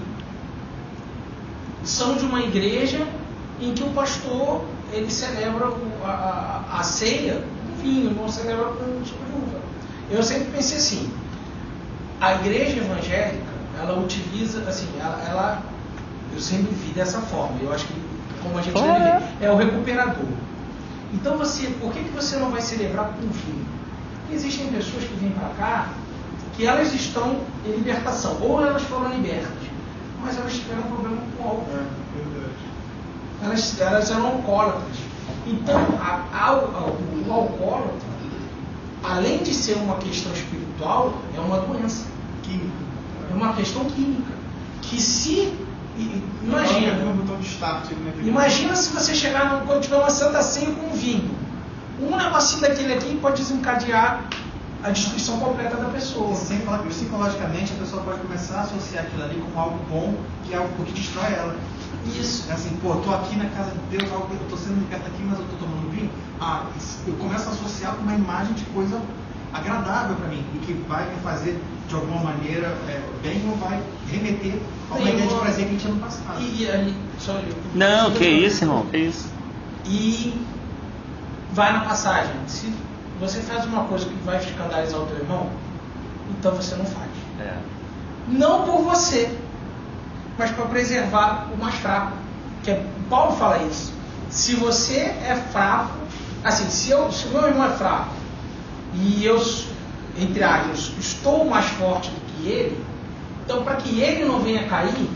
são de uma igreja em que o pastor ele celebra a ceia com vinho, não celebra com suco de uva. Eu sempre pensei assim, a igreja evangélica, ela utiliza, assim, eu sempre vi dessa forma, eu acho que, como a gente vai ver, é o recuperador. Então por que você não vai celebrar com vinho? Porque existem pessoas que vêm para cá, que elas estão em libertação, ou elas foram libertas, mas elas tiveram um problema com o álcool. Elas eram alcoólatras. Então, o alcoólatra, além de ser uma questão espiritual, é uma doença química. É uma questão química. Que se... Imagina se você chegar quando tiver uma santa ceia com vinho. Um negocinho daquele aqui pode desencadear a destruição completa da pessoa. Sem falar que psicologicamente a pessoa pode começar a associar aquilo ali como algo bom, que é algo que destrói ela. Isso. É assim, eu tô aqui na casa de Deus, eu tô sendo liberto aqui, mas eu tô tomando vinho. Eu começo a associar com uma imagem de coisa agradável para mim e que vai me fazer de alguma maneira bem ou vai remeter a uma ideia de prazer que a gente tinha no passado. Não, que isso, irmão, que isso. E vai na passagem. Se você faz uma coisa que vai escandalizar o teu irmão, então você não faz. Não por você, mas para preservar o mais fraco. Paulo fala isso. Se você é fraco, assim, se o meu irmão é fraco e eu, entre aspas, estou mais forte do que ele, então para que ele não venha cair,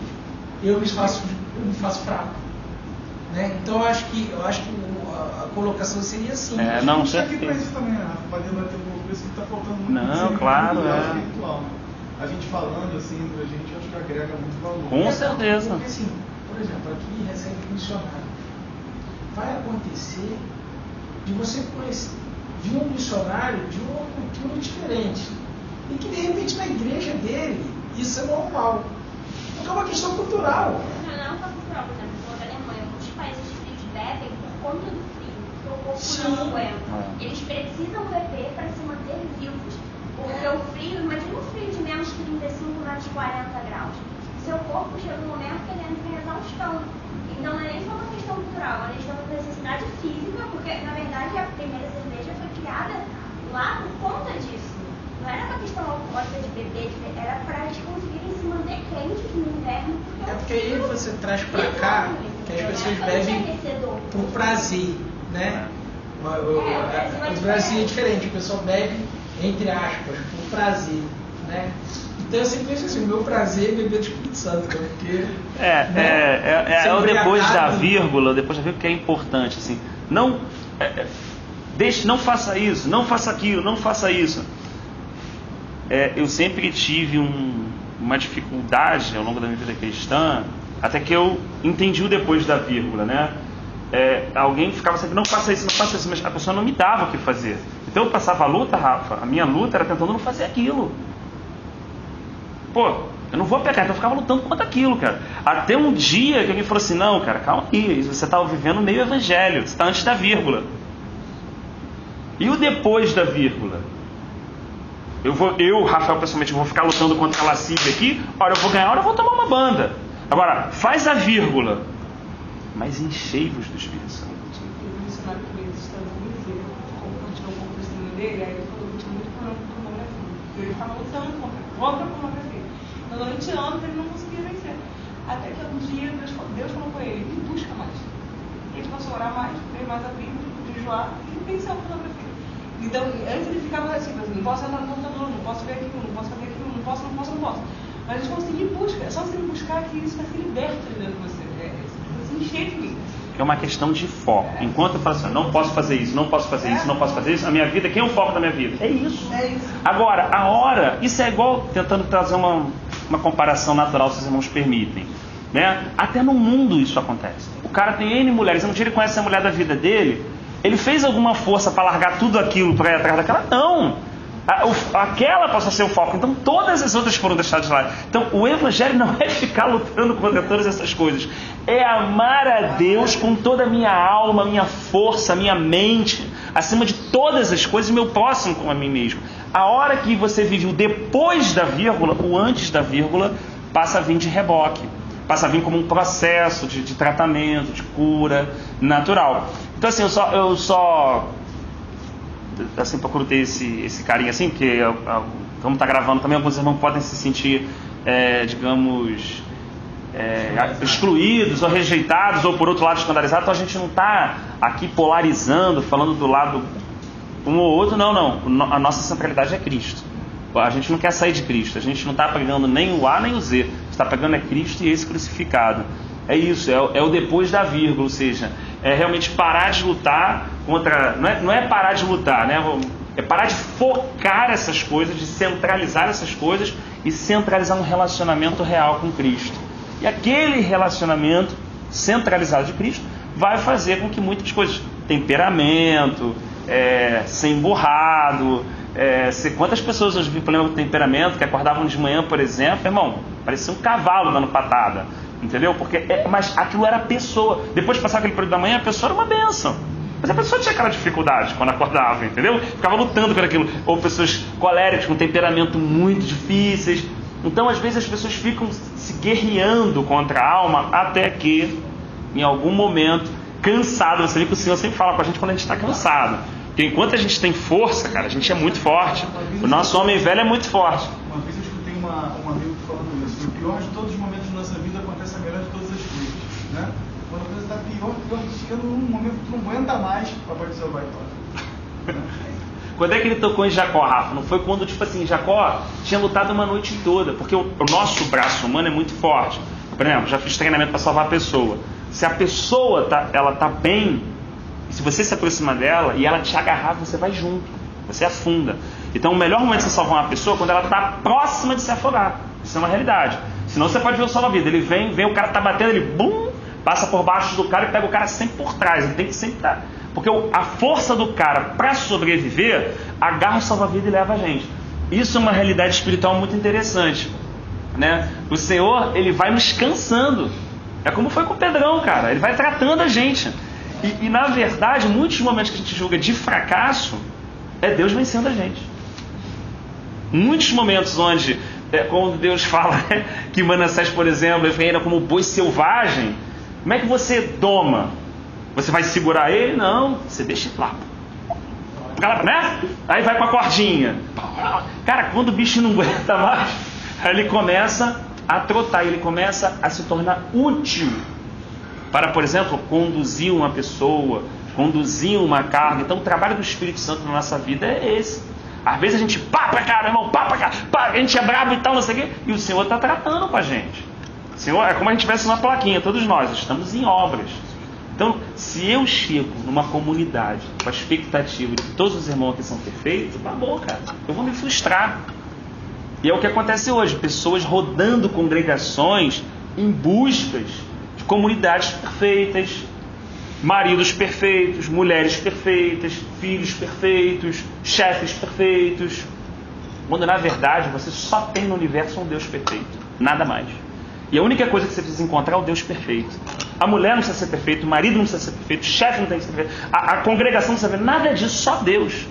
eu me faço fraco. Né? Então eu acho que a colocação seria assim. Não, certo. Aqui para isso também, para debater um pouco isso que está faltando muito. Não, claro, espiritual, né? A gente falando assim entre a gente, acho que agrega muito valor. Com certeza. Porque assim, por exemplo, aqui recebe missionário. Vai acontecer de você vir um missionário de uma cultura diferente. E que de repente na igreja dele isso é normal. Porque é uma questão cultural. Não é só cultural, por exemplo, na Alemanha, muitos países frios bebem por conta do frio, porque o corpo não aguenta. Eles precisam beber para se manter vivos. Porque o frio, imagina um frio de menos 35, menos 40 graus. Seu corpo chega um momento que ele entra em exaustão. Então não é nem só uma questão cultural, é uma questão de necessidade física, porque na verdade a primeira cerveja foi criada lá por conta disso. Não era uma questão alcoólica de beber, era para eles conseguirem se manter quentes no inverno. Porque aí você traz para cá que as pessoas bebem por prazer, né? O Brasil é diferente, o pessoal bebe, entre aspas, por prazer. né? Então eu sempre penso assim, o meu prazer é beber do Espírito Santo, né? Porque... É o depois da vírgula, que é importante, assim, não faça isso, não faça aquilo, não faça isso. Eu sempre tive uma dificuldade ao longo da minha vida cristã, até que eu entendi o depois da vírgula, né? Alguém ficava sempre, não faça isso, mas a pessoa não me dava o que fazer. Então eu passava a luta, Rafa, a minha luta era tentando não fazer aquilo. Pô, eu não vou pecar, então eu ficava lutando contra aquilo, cara. Até um dia que alguém falou assim, não, cara, calma aí, você está vivendo meio evangelho, você está antes da vírgula. E o depois da vírgula? Eu, Rafael, pessoalmente, vou ficar lutando contra a lascívia aqui, hora eu vou ganhar, hora eu vou tomar uma banda. Agora, faz a vírgula, mas enchei-vos do Espírito Santo. O missionário que veio dos Estados Unidos, ele compartilhou um pouco do testemunho dele, aí ele falou que tinha muito problema com pornografia. Ele estava lutando contra a pornografia. Então, durante anos, ele não conseguia vencer. Até que um dia, Deus falou com ele, me busca mais. Ele passou a orar mais, ler mais a Bíblia, jejuar, e venceu a pornografia. Então, antes ele ficava assim, não posso entrar no computador, não posso ver aquilo, não posso fazer aquilo, não posso. Mas a gente conseguir buscar, é só você buscar que isso vai ser liberto dentro de você. Você encher de mim. É uma questão de foco. Enquanto eu falo assim, não posso fazer isso, não posso fazer isso, não posso fazer isso, a minha vida, quem é o foco da minha vida? É isso. Agora, a hora, isso é igual, tentando trazer uma comparação natural, se os irmãos permitem, né? Até no mundo isso acontece. O cara tem N mulheres, um dia ele conhece a mulher da vida dele, ele fez alguma força para largar tudo aquilo para ir atrás daquela? Não. Aquela passou a ser o foco. Então todas as outras foram deixadas de lado. Então o evangelho não é ficar lutando contra todas essas coisas. É amar a Deus com toda a minha alma, minha força, minha mente, acima de todas as coisas, e meu próximo como a mim mesmo. A hora que você vive o depois da vírgula, o antes da vírgula, passa a vir de reboque. Passa a vir como um processo de tratamento, de cura natural. Então assim, eu só assim, procuro ter esse carinho assim, porque como está gravando também, alguns irmãos podem se sentir, digamos, excluídos ou rejeitados, ou por outro lado escandalizados. Então a gente não está aqui polarizando, falando do lado um ou outro, não. A nossa centralidade é Cristo. A gente não quer sair de Cristo, a gente não está pregando nem o A nem o Z, está pregando é Cristo e esse crucificado. É isso, é o depois da vírgula, ou seja, é realmente parar de lutar contra... Não é parar de lutar, né? É parar de focar essas coisas, de centralizar essas coisas e centralizar um relacionamento real com Cristo. E aquele relacionamento centralizado de Cristo vai fazer com que muitas coisas, temperamento, ser emburrado, quantas pessoas hoje vivem problema com temperamento, que acordavam de manhã, por exemplo, irmão, parecia um cavalo dando patada. Entendeu? Mas aquilo era a pessoa. Depois de passar aquele período da manhã, a pessoa era uma bênção. Mas a pessoa tinha aquela dificuldade quando acordava, entendeu? Ficava lutando por aquilo. Ou pessoas coléricas, com temperamento muito difíceis. Então, às vezes, as pessoas ficam se guerreando contra a alma até que, em algum momento, cansado. Você vê que o Senhor sempre fala com a gente quando a gente está cansado. Porque enquanto a gente tem força, cara, a gente é muito forte. O nosso homem velho é muito forte. Uma vez eu escutei um amigo falando isso. O pior de todos os momentos da nossa vida acontece a melhor de todas as coisas, né? Quando a coisa está pior, chega num momento que tu não aguenta mais, o Papai do Céu vai embora. Quando é que ele tocou em Jacó, Rafa? Não foi quando, Jacó tinha lutado uma noite toda, porque o nosso braço humano é muito forte. Por exemplo, já fiz treinamento para salvar a pessoa. Se a pessoa tá bem, e se você se aproximar dela e ela te agarrar, você vai junto, você afunda. Então o melhor momento de você salvar uma pessoa é quando ela está próxima de se afogar. Isso é uma realidade. Senão você pode ver o salva-vida. Ele vem, o cara está batendo, ele bum, passa por baixo do cara e pega o cara sempre por trás. Ele tem que sempre estar. Porque a força do cara para sobreviver agarra o salva-vida e leva a gente. Isso é uma realidade espiritual muito interessante, né? O Senhor, ele vai nos cansando. É como foi com o Pedrão, cara. Ele vai tratando a gente. E na verdade, muitos momentos que a gente julga de fracasso, é Deus vencendo a gente. Muitos momentos onde, quando Deus fala que Manassés, por exemplo, ele reina como boi selvagem, como é que você doma? Você vai segurar ele? Não, você deixa ele lá. Né? Aí vai com a cordinha. Cara, quando o bicho não aguenta mais, aí ele começa a trotar, ele começa a se tornar útil para, por exemplo, conduzir uma pessoa, conduzir uma carga. Então o trabalho do Espírito Santo na nossa vida é esse. Às vezes a gente pá pra cá, meu irmão, pá pra cá, pá, a gente é brabo e tal, não sei o quê, e o Senhor está tratando com a gente. O Senhor é como a gente tivesse uma plaquinha, todos nós estamos em obras. Então, se eu chego numa comunidade com a expectativa de que todos os irmãos aqui são perfeitos, acabou, cara. Eu vou me frustrar. E é o que acontece hoje. Pessoas rodando congregações em buscas de comunidades perfeitas, maridos perfeitos, mulheres perfeitas, filhos perfeitos, chefes perfeitos. Quando, na verdade, você só tem no universo um Deus perfeito. Nada mais. E a única coisa que você precisa encontrar é o Deus perfeito. A mulher não precisa ser perfeita, o marido não precisa ser perfeito, o chefe não tem que ser perfeito, a congregação não precisa ser perfeita, nada disso, só Deus.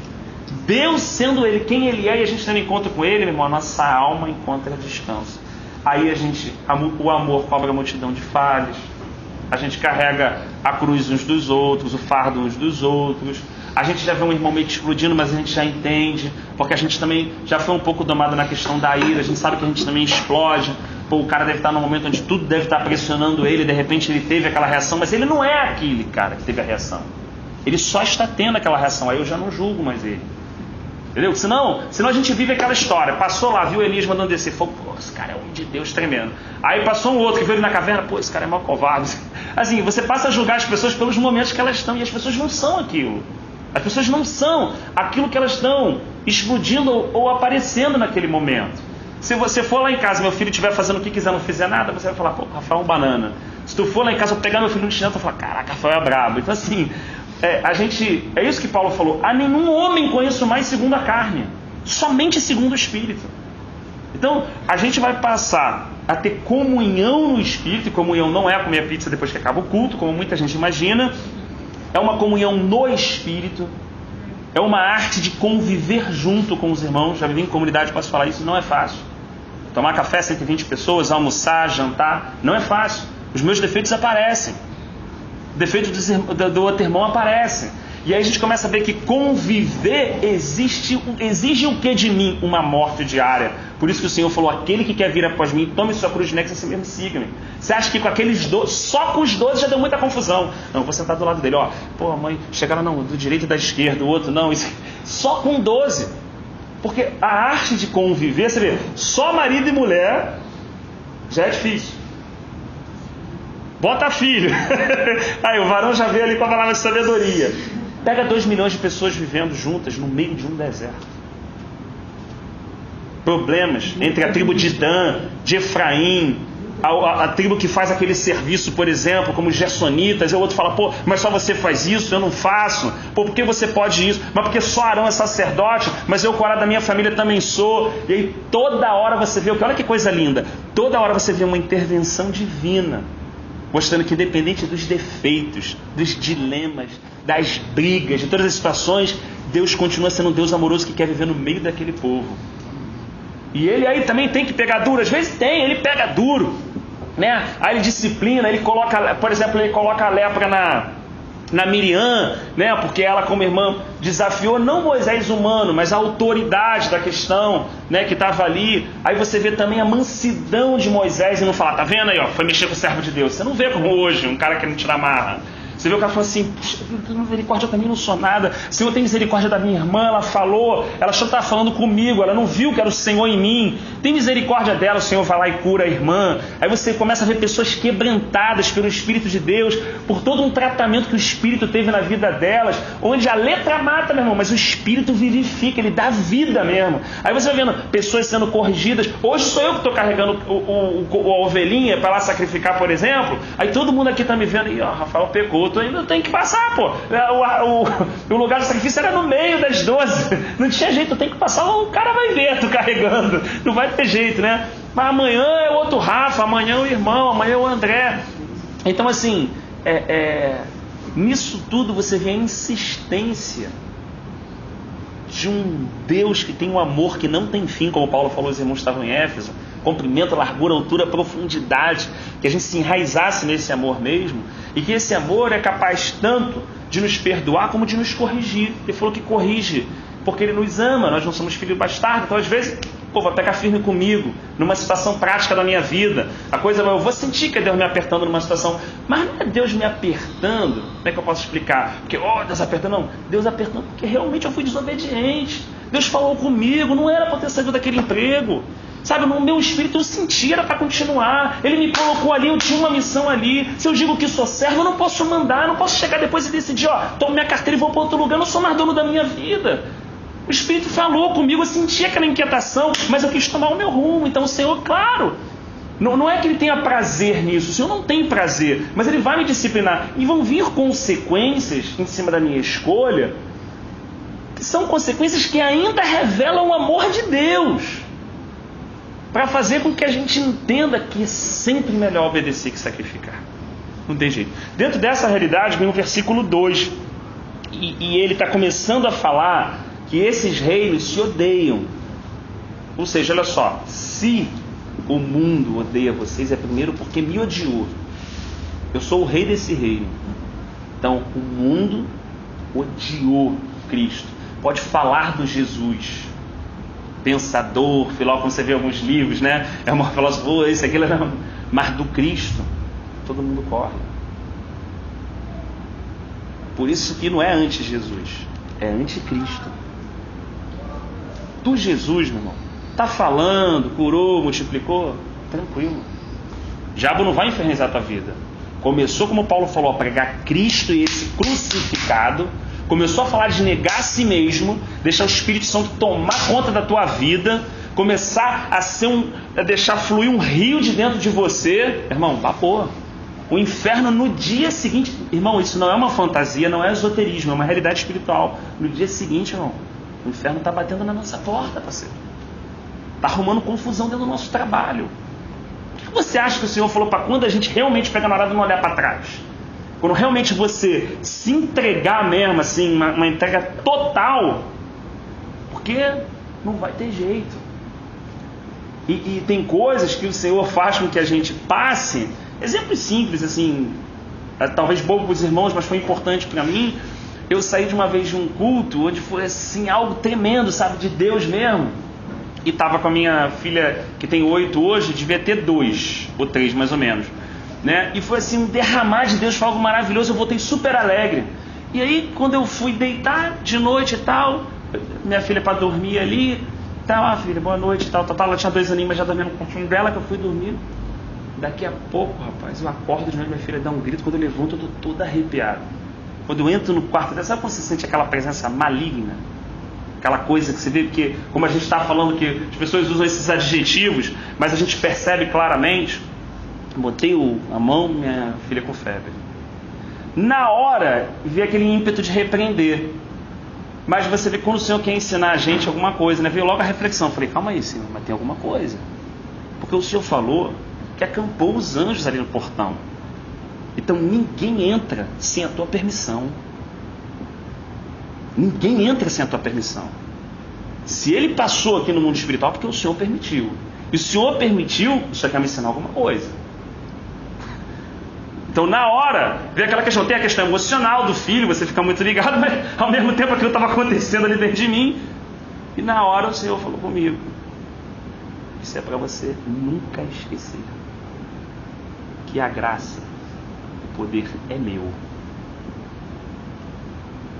Deus sendo Ele quem Ele é, e a gente tendo encontro com Ele, meu irmão, a nossa alma encontra descanso. Aí o amor cobre a multidão de falhas, a gente carrega a cruz uns dos outros, o fardo uns dos outros, a gente já vê um irmão meio que explodindo, mas a gente já entende, porque a gente também já foi um pouco domado na questão da ira, a gente sabe que a gente também explode. Pô, o cara deve estar num momento onde tudo deve estar pressionando ele, de repente ele teve aquela reação, mas ele não é aquele cara que teve a reação. Ele só está tendo aquela reação, aí eu já não julgo mais ele. Entendeu? Senão a gente vive aquela história. Passou lá, viu Elias mandando descer fogo, pô, esse cara é um de Deus tremendo. Aí passou um outro que veio ele na caverna, pô, esse cara é mal covarde. Assim, você passa a julgar as pessoas pelos momentos que elas estão, e as pessoas não são aquilo. As pessoas não são aquilo que elas estão explodindo ou aparecendo naquele momento. Se você for lá em casa, meu filho estiver fazendo o que quiser, não fizer nada, você vai falar, pô, Rafael é um banana. Se tu for lá em casa, eu pegar meu filho no chinelo, tu vai falar, caraca, Rafael é brabo. Então assim, é isso que Paulo falou, a nenhum homem conheço mais segundo a carne, somente segundo o Espírito. Então, a gente vai passar a ter comunhão no Espírito, e comunhão não é comer a pizza depois que acaba o culto, como muita gente imagina, é uma comunhão no Espírito, é uma arte de conviver junto com os irmãos. Já vivi em comunidade, posso falar isso, não é fácil. Tomar café, 120 pessoas, almoçar, jantar, não é fácil. Os meus defeitos aparecem. Defeitos do outro irmão aparecem. E aí a gente começa a ver que conviver exige o que de mim? Uma morte diária. Por isso que o Senhor falou, aquele que quer vir após mim, tome sua cruz de nex e assim mesmo siga-me. Você acha que com aqueles 12, só com os 12 já deu muita confusão. Não, vou sentar do lado dele, ó. Pô, mãe, chegaram não, do direito e da esquerda, o outro não. Isso, só com 12. Porque a arte de conviver, você vê, só marido e mulher já é difícil. Bota filho. Aí o varão já veio ali com a palavra de sabedoria. Pega 2 milhões de pessoas vivendo juntas no meio de um deserto. Problemas entre a tribo de Dan, de Efraim, a tribo que faz aquele serviço, por exemplo, como os gersonitas, e o outro fala, pô, mas só você faz isso, eu não faço. Pô, por que você pode isso? Mas porque só Arão é sacerdote, mas eu, com a da minha família, também sou. E aí toda hora você vê, olha que coisa linda, toda hora você vê uma intervenção divina, mostrando que independente dos defeitos, dos dilemas, das brigas, de todas as situações, Deus continua sendo um Deus amoroso que quer viver no meio daquele povo. E ele aí também tem que pegar duro, às vezes ele pega duro, né? Aí ele disciplina, ele coloca, por exemplo, ele coloca a lepra na Miriam, né? Porque ela, como irmã, desafiou não Moisés humano, mas a autoridade da questão, né? Que estava ali. Aí você vê também a mansidão de Moisés e não fala, tá vendo aí, ó, foi mexer com o servo de Deus. Você não vê como hoje um cara querendo tirar marra. Você vê o cara falou assim, misericórdia, eu também não sou nada. Senhor, tem misericórdia da minha irmã, ela falou, ela achou que estava falando comigo, ela não viu que era o Senhor em mim. Tem misericórdia dela, o Senhor vai lá e cura a irmã. Aí você começa a ver pessoas quebrantadas pelo Espírito de Deus, por todo um tratamento que o Espírito teve na vida delas, onde a letra mata, meu irmão, mas o Espírito vivifica, ele dá vida mesmo. Aí você vai vendo pessoas sendo corrigidas. Hoje sou eu que estou carregando a ovelhinha para lá sacrificar, por exemplo. Aí todo mundo aqui está me vendo, e ó, Rafael pecou. Tu ainda tem que passar, pô. O lugar do sacrifício era no meio das 12. Não tinha jeito, tem que passar, o cara vai ver tu carregando. Não vai ter jeito, né? Mas amanhã é o outro Rafa, amanhã é o irmão, amanhã é o André. Então, assim, nisso tudo você vê a insistência de um Deus que tem um amor que não tem fim, como Paulo falou, os irmãos estavam em Éfeso, comprimento, largura, altura, profundidade, que a gente se enraizasse nesse amor mesmo, e que esse amor é capaz tanto de nos perdoar como de nos corrigir. Ele falou que corrige, porque Ele nos ama, nós não somos filhos bastardos, então às vezes, vai pegar firme comigo, numa situação prática da minha vida, a coisa, eu vou sentir que é Deus me apertando numa situação, mas não é Deus me apertando, como é que eu posso explicar? Porque, Deus apertando, não, Deus apertando porque realmente eu fui desobediente, Deus falou comigo, não era para ter saído daquele emprego. Sabe, no meu espírito eu sentia, era para continuar. Ele me colocou ali, eu tinha uma missão ali. Se eu digo que sou servo, eu não posso mandar, não posso chegar depois e decidir, tomo minha carteira e vou para outro lugar, eu não sou mais dono da minha vida. O Espírito falou comigo, eu senti aquela inquietação, mas eu quis tomar o meu rumo. Então o Senhor, claro, não é que Ele tenha prazer nisso, o Senhor não tem prazer, mas Ele vai me disciplinar. E vão vir consequências em cima da minha escolha, que são consequências que ainda revelam o amor de Deus, para fazer com que a gente entenda que é sempre melhor obedecer que sacrificar. Não tem jeito. Dentro dessa realidade vem o versículo 2, e ele está começando a falar que esses reinos se odeiam. Ou seja, olha só, se o mundo odeia vocês, é primeiro porque me odiou. Eu sou o rei desse reino. Então o mundo odiou Cristo. Pode falar do Jesus, pensador, filósofo, como você vê em alguns livros, né? É uma filósofo, isso, aquilo, mas do Cristo todo mundo corre. Por isso que não é anti-Jesus, é anticristo. Do Jesus, meu irmão, está falando, curou, multiplicou, tranquilo. O diabo não vai infernizar a tua vida. Começou, como Paulo falou, a pregar Cristo e esse crucificado. Começou a falar de negar a si mesmo, deixar o Espírito Santo tomar conta da tua vida, começar a deixar fluir um rio de dentro de você. Irmão, babou. O inferno no dia seguinte, irmão, isso não é uma fantasia, não é esoterismo, é uma realidade espiritual. No dia seguinte, irmão, o inferno está batendo na nossa porta, parceiro. Está arrumando confusão dentro do nosso trabalho. O que você acha que o Senhor falou para quando a gente realmente pega na hora de não olhar para trás? Quando realmente você se entregar mesmo, assim, uma entrega total, porque não vai ter jeito. E tem coisas que o Senhor faz com que a gente passe. Exemplos simples, assim, talvez bobo para os irmãos, mas foi importante para mim. Eu saí de uma vez de um culto onde foi assim, algo tremendo, sabe, de Deus mesmo. E estava com a minha filha, que tem 8 hoje, devia ter 2 ou 3 mais ou menos. Né? E foi assim, um derramar de Deus, foi algo maravilhoso. Eu voltei super alegre. E aí, quando eu fui deitar de noite e tal, minha filha para dormir ali, tal, filha, boa noite e tal, ela tinha 2 aninhos, mas já dormia no quartinho dela, que eu fui dormir. Daqui a pouco, rapaz, eu acordo de noite, minha filha dá um grito. Quando eu levanto, eu tô todo arrepiado. Quando eu entro no quarto dela, sabe quando você sente aquela presença maligna? Aquela coisa que você vê, porque como a gente está falando que as pessoas usam esses adjetivos, mas a gente percebe claramente. Botei a mão, minha filha com febre. Na hora, vi aquele ímpeto de repreender. Mas você vê quando o Senhor quer ensinar a gente alguma coisa, né? Veio logo a reflexão. Falei, calma aí, Senhor, mas tem alguma coisa. Porque o Senhor falou que acampou os anjos ali no portão. Então ninguém entra sem a tua permissão. Ninguém entra sem a tua permissão. Se ele passou aqui no mundo espiritual, porque o Senhor permitiu. E o Senhor permitiu, o Senhor quer me ensinar alguma coisa. Então na hora, vem aquela questão, tem a questão emocional do filho, você fica muito ligado, mas ao mesmo tempo aquilo estava acontecendo ali dentro de mim. E na hora o Senhor falou comigo, isso é para você nunca esquecer, que a graça, o poder é meu.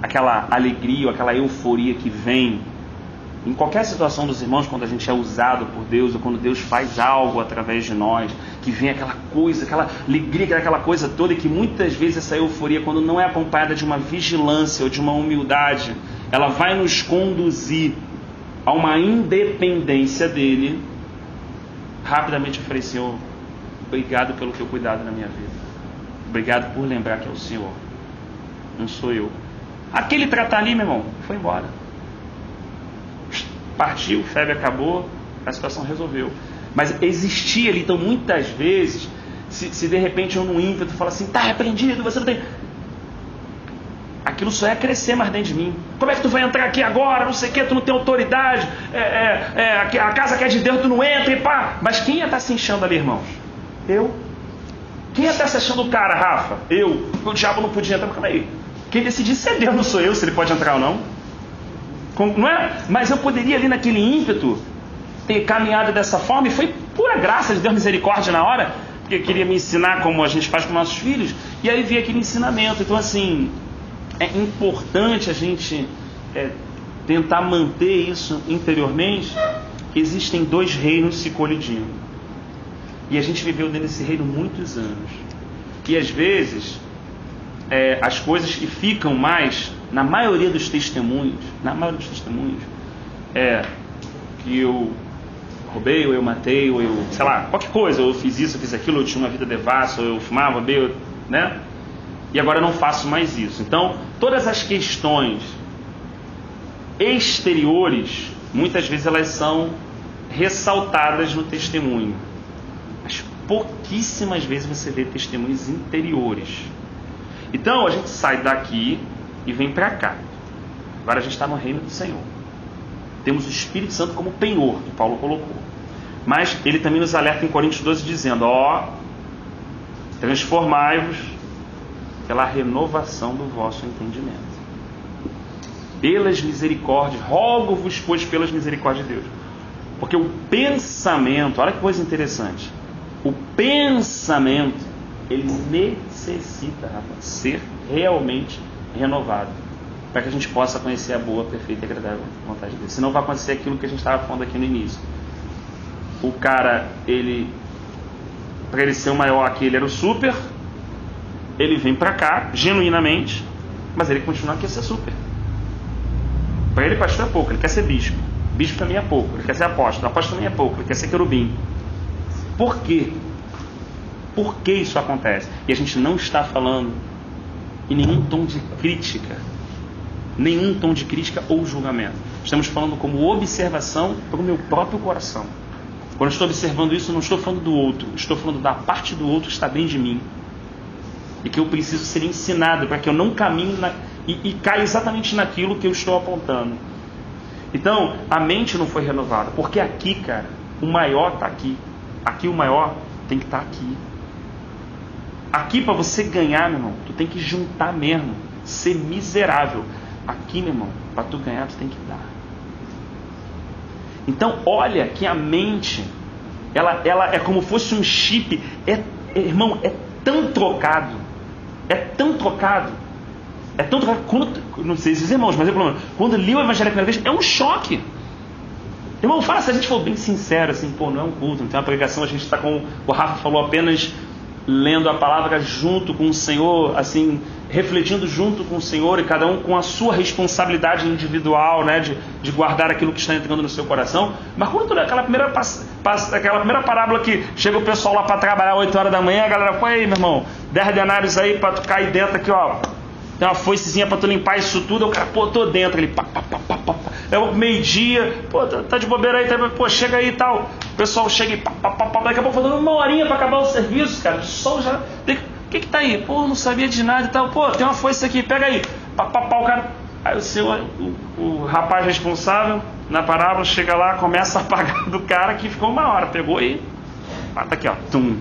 Aquela alegria, aquela euforia que vem em qualquer situação dos irmãos, quando a gente é usado por Deus, ou quando Deus faz algo através de nós, que vem aquela coisa, aquela alegria, aquela coisa toda, e que muitas vezes essa euforia, quando não é acompanhada de uma vigilância ou de uma humildade, ela vai nos conduzir a uma independência dele. Rapidamente eu falei, Senhor, obrigado pelo teu cuidado na minha vida. Obrigado por lembrar que é o Senhor, não sou eu. Aquele tratar ali, meu irmão, foi embora. Partiu, febre acabou, a situação resolveu. Mas existia ali, então muitas vezes, se de repente eu num ímpeto falo assim, tá repreendido, você não tem... Aquilo só ia crescer mais dentro de mim. Como é que tu vai entrar aqui agora, não sei o que, tu não tem autoridade, a casa que é de Deus, tu não entra e pá. Mas quem ia estar se inchando ali, irmãos? Eu. Quem ia estar se achando o cara, Rafa? Eu. O diabo não podia entrar, calma aí. Quem decidisse é Deus, não sou eu, se ele pode entrar ou não. Não é? Mas eu poderia ali naquele ímpeto ter caminhado dessa forma, e foi pura graça de Deus, misericórdia na hora, porque queria me ensinar como a gente faz com nossos filhos, e aí veio aquele ensinamento. Então assim, é importante a gente tentar manter isso interiormente, existem dois reinos se colidindo. E a gente viveu dentro desse reino muitos anos. E às vezes, as coisas que ficam mais, na maioria dos testemunhos, que eu roubei, ou eu matei, ou eu, sei lá, qualquer coisa, ou eu fiz isso, eu fiz aquilo, eu tinha uma vida devassa, ou eu fumava, bebia, né? E agora eu não faço mais isso. Então, todas as questões exteriores, muitas vezes elas são ressaltadas no testemunho. Mas pouquíssimas vezes você vê testemunhos interiores. Então, a gente sai daqui e vem para cá. Agora a gente está no reino do Senhor. Temos o Espírito Santo como penhor, que Paulo colocou. Mas ele também nos alerta em Coríntios 12, dizendo: transformai-vos pela renovação do vosso entendimento. Pelas misericórdias, rogo-vos, pois, pelas misericórdias de Deus. Porque o pensamento, olha que coisa interessante, o pensamento, ele necessita, rapaz, ser realmente renovado, para que a gente possa conhecer a boa, perfeita e agradável vontade de Deus. Senão vai acontecer aquilo que a gente estava falando aqui no início. O cara, para ele ser o maior aqui, ele era o super, ele vem para cá, genuinamente, mas ele continua aqui a ser super. Para ele, pastor é pouco, ele quer ser bispo. Bispo também é pouco, ele quer ser apóstolo. Apóstolo também é pouco, ele quer ser querubim. Por quê? Por que isso acontece? E a gente não está falando em nenhum tom de crítica. Nenhum tom de crítica ou julgamento. Estamos falando como observação para o meu próprio coração. Quando eu estou observando isso, não estou falando do outro. Estou falando da parte do outro que está dentro de mim. E que eu preciso ser ensinado para que eu não caminhe e caia exatamente naquilo que eu estou apontando. Então, a mente não foi renovada. Porque aqui, cara, o maior está aqui. Aqui o maior tem que estar aqui. Aqui, para você ganhar, meu irmão, tu tem que juntar mesmo. Ser miserável. Aqui, meu irmão, para tu ganhar, tu tem que dar. Então, olha que a mente, ela é como fosse um chip. Irmão, é tão trocado. Não sei se os irmãos, mas quando li o Evangelho a primeira vez, é um choque. Irmão, fala, se a gente for bem sincero, assim, não é um culto, não tem uma pregação, a gente está com, o Rafa falou, apenas lendo a palavra junto com o Senhor, assim, refletindo junto com o Senhor, e cada um com a sua responsabilidade individual, né, de guardar aquilo que está entrando no seu coração. Mas quando tu lê aquela primeira parábola que chega o pessoal lá para trabalhar 8 horas da manhã, a galera fala, aí, meu irmão, 10 denários aí para tu cair dentro aqui, ó, tem uma foicezinha para tu limpar isso tudo, o cara, tô dentro, ele é o meio-dia, tá de bobeira aí, chega aí e tal, o pessoal chega e daqui a pouco faltando 1 horinha para acabar o serviço, cara, o sol já, o que tá aí? Não sabia de nada e tal, tem uma foice aqui, pega aí, o cara, aí o rapaz responsável na parábola chega lá, começa a apagar do cara que ficou 1 hora, pegou aí, tá aqui, ó, tum.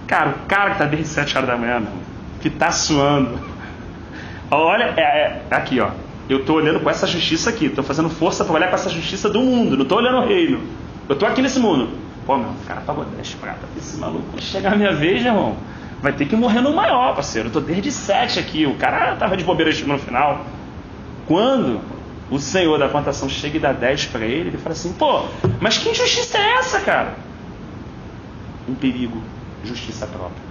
Cara, o cara que tá desde 7 horas da manhã, que tá suando, olha, aqui, ó. Eu estou olhando com essa justiça aqui. Estou fazendo força para olhar com essa justiça do mundo. Não estou olhando o reino. Eu estou aqui nesse mundo. Meu, o cara pagou 10 pratas. Esse maluco, quando chegar a minha vez, irmão, vai ter que morrer no maior, parceiro. Eu estou desde 7 aqui. O cara estava de bobeira no final. Quando o Senhor da plantação chega e dá 10 para ele, ele fala assim, mas que injustiça é essa, cara? Um perigo. Justiça própria.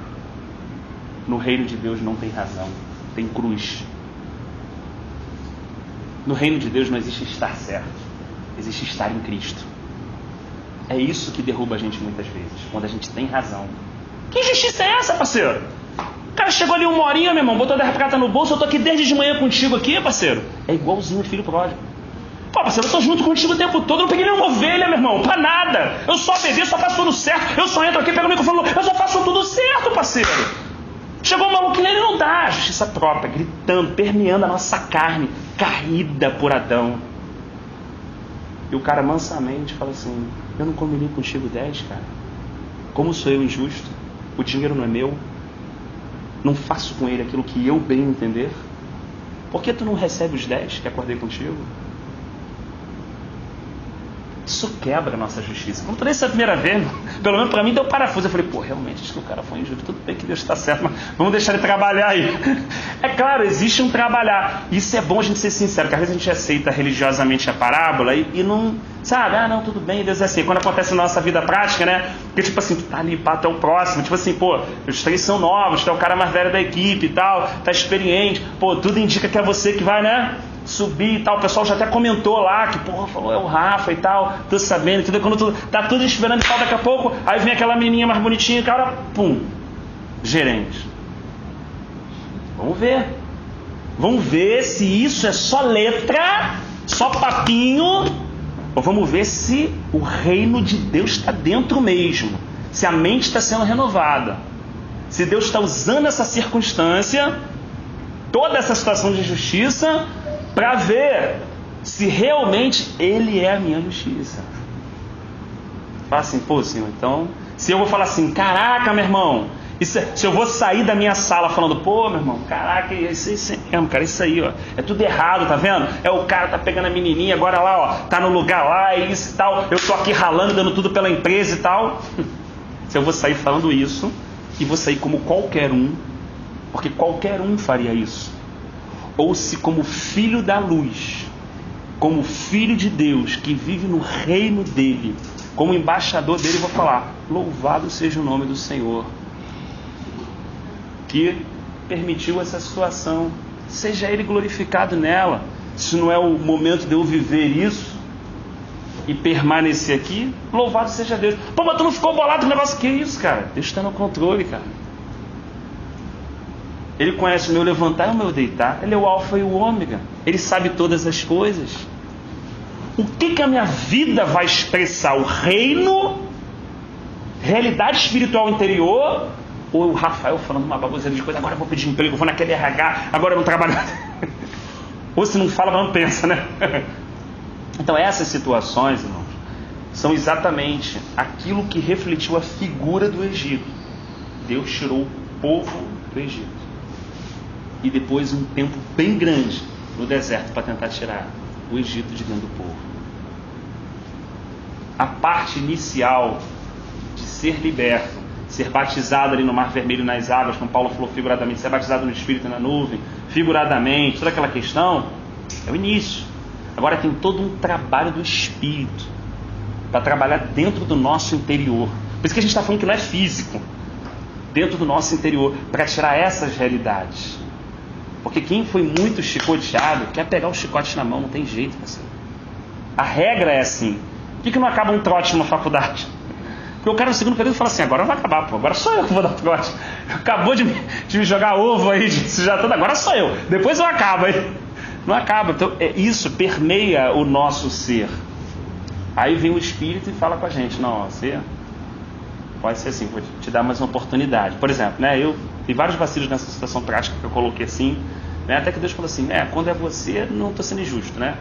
No reino de Deus não tem razão. Tem cruz. No reino de Deus não existe estar certo, existe estar em Cristo. É isso que derruba a gente muitas vezes, quando a gente tem razão. Que injustiça é essa, parceiro? O cara chegou ali 1 horinha, meu irmão, botou 10 pratas no bolso, eu tô aqui desde de manhã contigo aqui, parceiro. É igualzinho o filho pródigo. Parceiro, eu tô junto contigo o tempo todo, eu não peguei nenhuma ovelha, meu irmão, pra nada. Eu só obedeço, só faço tudo certo, eu só entro aqui, pego o microfone, eu só faço tudo certo, parceiro. Chegou um maluco nele, não dá. Justiça própria, gritando, permeando a nossa carne, caída por Adão. E o cara mansamente fala assim, eu não combinei contigo 10, cara. Como sou eu injusto? O dinheiro não é meu? Não faço com ele aquilo que eu bem entender? Por que tu não recebe os 10 que acordei contigo? Isso quebra a nossa justiça. Quando eu falei isso a primeira vez, pelo menos para mim deu parafuso. Eu falei, pô, realmente, acho que o cara foi injusto. Tudo bem que Deus está certo, mas vamos deixar ele trabalhar aí. É claro, existe um trabalhar. Isso é bom a gente ser sincero, porque às vezes a gente aceita religiosamente a parábola e não, sabe, não, tudo bem, Deus é assim. Quando acontece na nossa vida prática, né? Porque tipo assim, tu tá ali, pá, tu é o próximo. Tipo assim, pô, os 3 são novos, tu é o cara mais velho da equipe e tal, tá experiente. Pô, tudo indica que é você que vai, né? Subir e tal, o pessoal já até comentou lá que, porra, falou, é o Rafa e tal, tô sabendo, tudo, quando tá tudo esperando e tal, daqui a pouco, aí vem aquela menininha mais bonitinha, o cara, pum, gerente. Vamos ver se isso é só letra, só papinho, ou vamos ver se o reino de Deus está dentro mesmo, se a mente está sendo renovada, se Deus está usando essa circunstância, toda essa situação de justiça, para ver se realmente Ele é a minha justiça. Fala assim, pô, Senhor, então, se eu vou falar assim, caraca, meu irmão, se eu vou sair da minha sala falando, pô, meu irmão, caraca, isso mesmo, cara, isso aí, ó, é tudo errado, tá vendo? É o cara tá pegando a menininha, agora lá, ó, tá no lugar lá, e isso e tal, eu tô aqui ralando, dando tudo pela empresa e tal. Se eu vou sair falando isso, e vou sair como qualquer um, porque qualquer um faria isso, ou se como filho da luz, como filho de Deus, que vive no reino dele, como embaixador dele, eu vou falar, louvado seja o nome do Senhor, que permitiu essa situação, seja Ele glorificado nela. Se não é o momento de eu viver isso e permanecer aqui, louvado seja Deus. Pô, mas tu não ficou bolado com o negócio? Que isso, cara? Deus está no controle, cara. Ele conhece o meu levantar e o meu deitar. Ele é o alfa e o ômega. Ele sabe todas as coisas. O que a minha vida vai expressar? O reino, realidade espiritual interior, ou o Rafael falando uma baboseira de coisa, agora eu vou pedir emprego, vou naquele RH, agora eu não trabalho. Ou se não fala, mas não pensa, né? Então essas situações, irmãos, são exatamente aquilo que refletiu a figura do Egito. Deus tirou o povo do Egito. E depois um tempo bem grande no deserto para tentar tirar o Egito de dentro do povo. A parte inicial de ser liberto, ser batizado ali no Mar Vermelho nas águas, como Paulo falou figuradamente, ser batizado no Espírito e na nuvem, figuradamente, toda aquela questão, é o início. Agora tem todo um trabalho do Espírito para trabalhar dentro do nosso interior. Por isso que a gente está falando que não é físico, dentro do nosso interior, para tirar essas realidades. Porque quem foi muito chicoteado quer pegar o chicote na mão, não tem jeito, parceiro. A regra é assim. Por que não acaba um trote numa faculdade? Porque o cara no segundo período fala assim, agora vai acabar, pô, agora sou eu que vou dar trote. Acabou de me jogar ovo aí, já tudo, agora sou eu. Depois eu acabo aí. Não acaba. Então isso permeia o nosso ser. Aí vem o Espírito e fala com a gente, não, você pode ser assim, vou te dar mais uma oportunidade. Por exemplo, né, eu tem vários vacilos nessa situação prática que eu coloquei assim, né, até que Deus falou assim, quando é você, não estou sendo injusto, né?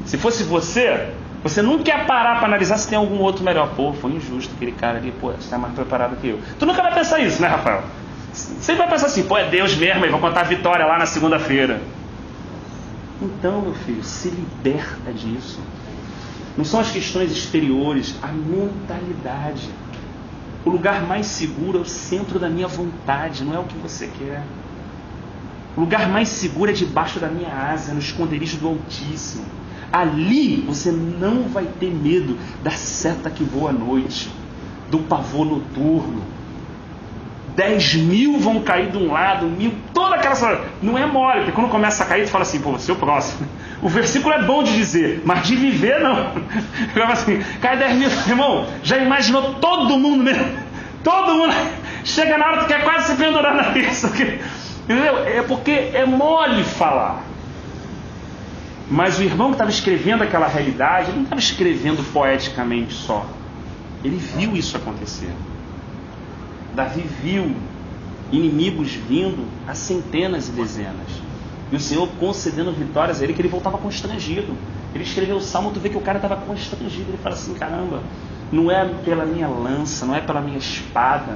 Se fosse você não quer parar para analisar se tem algum outro melhor. Pô, foi injusto aquele cara ali, pô, você está mais preparado que eu. Tu nunca vai pensar isso, né, Rafael? Sempre vai pensar assim, pô, é Deus mesmo, ele vai contar a vitória lá na segunda-feira. Então, meu filho, se liberta disso. Não são as questões exteriores, a mentalidade. O lugar mais seguro é o centro da minha vontade, não é o que você quer. O lugar mais seguro é debaixo da minha asa, no esconderijo do Altíssimo. Ali você não vai ter medo da seta que voa à noite, do pavor noturno. 10.000 vão cair de um lado, 1.000, toda aquela... Não é mole, porque quando começa a cair, tu fala assim, pô, você é o próximo. O versículo é bom de dizer, mas de viver não. Eu assim, cai 10.000, irmão, já imaginou todo mundo mesmo? Todo mundo chega na hora que quer quase se pendurar na terça. Entendeu? É porque é mole falar. Mas o irmão que estava escrevendo aquela realidade, ele não estava escrevendo poeticamente só. Ele viu isso acontecer. Davi viu inimigos vindo a centenas e dezenas. E o Senhor concedendo vitórias a ele, que ele voltava constrangido. Ele escreveu o Salmo, tu vê que o cara estava constrangido. Ele fala assim, caramba, não é pela minha lança, não é pela minha espada.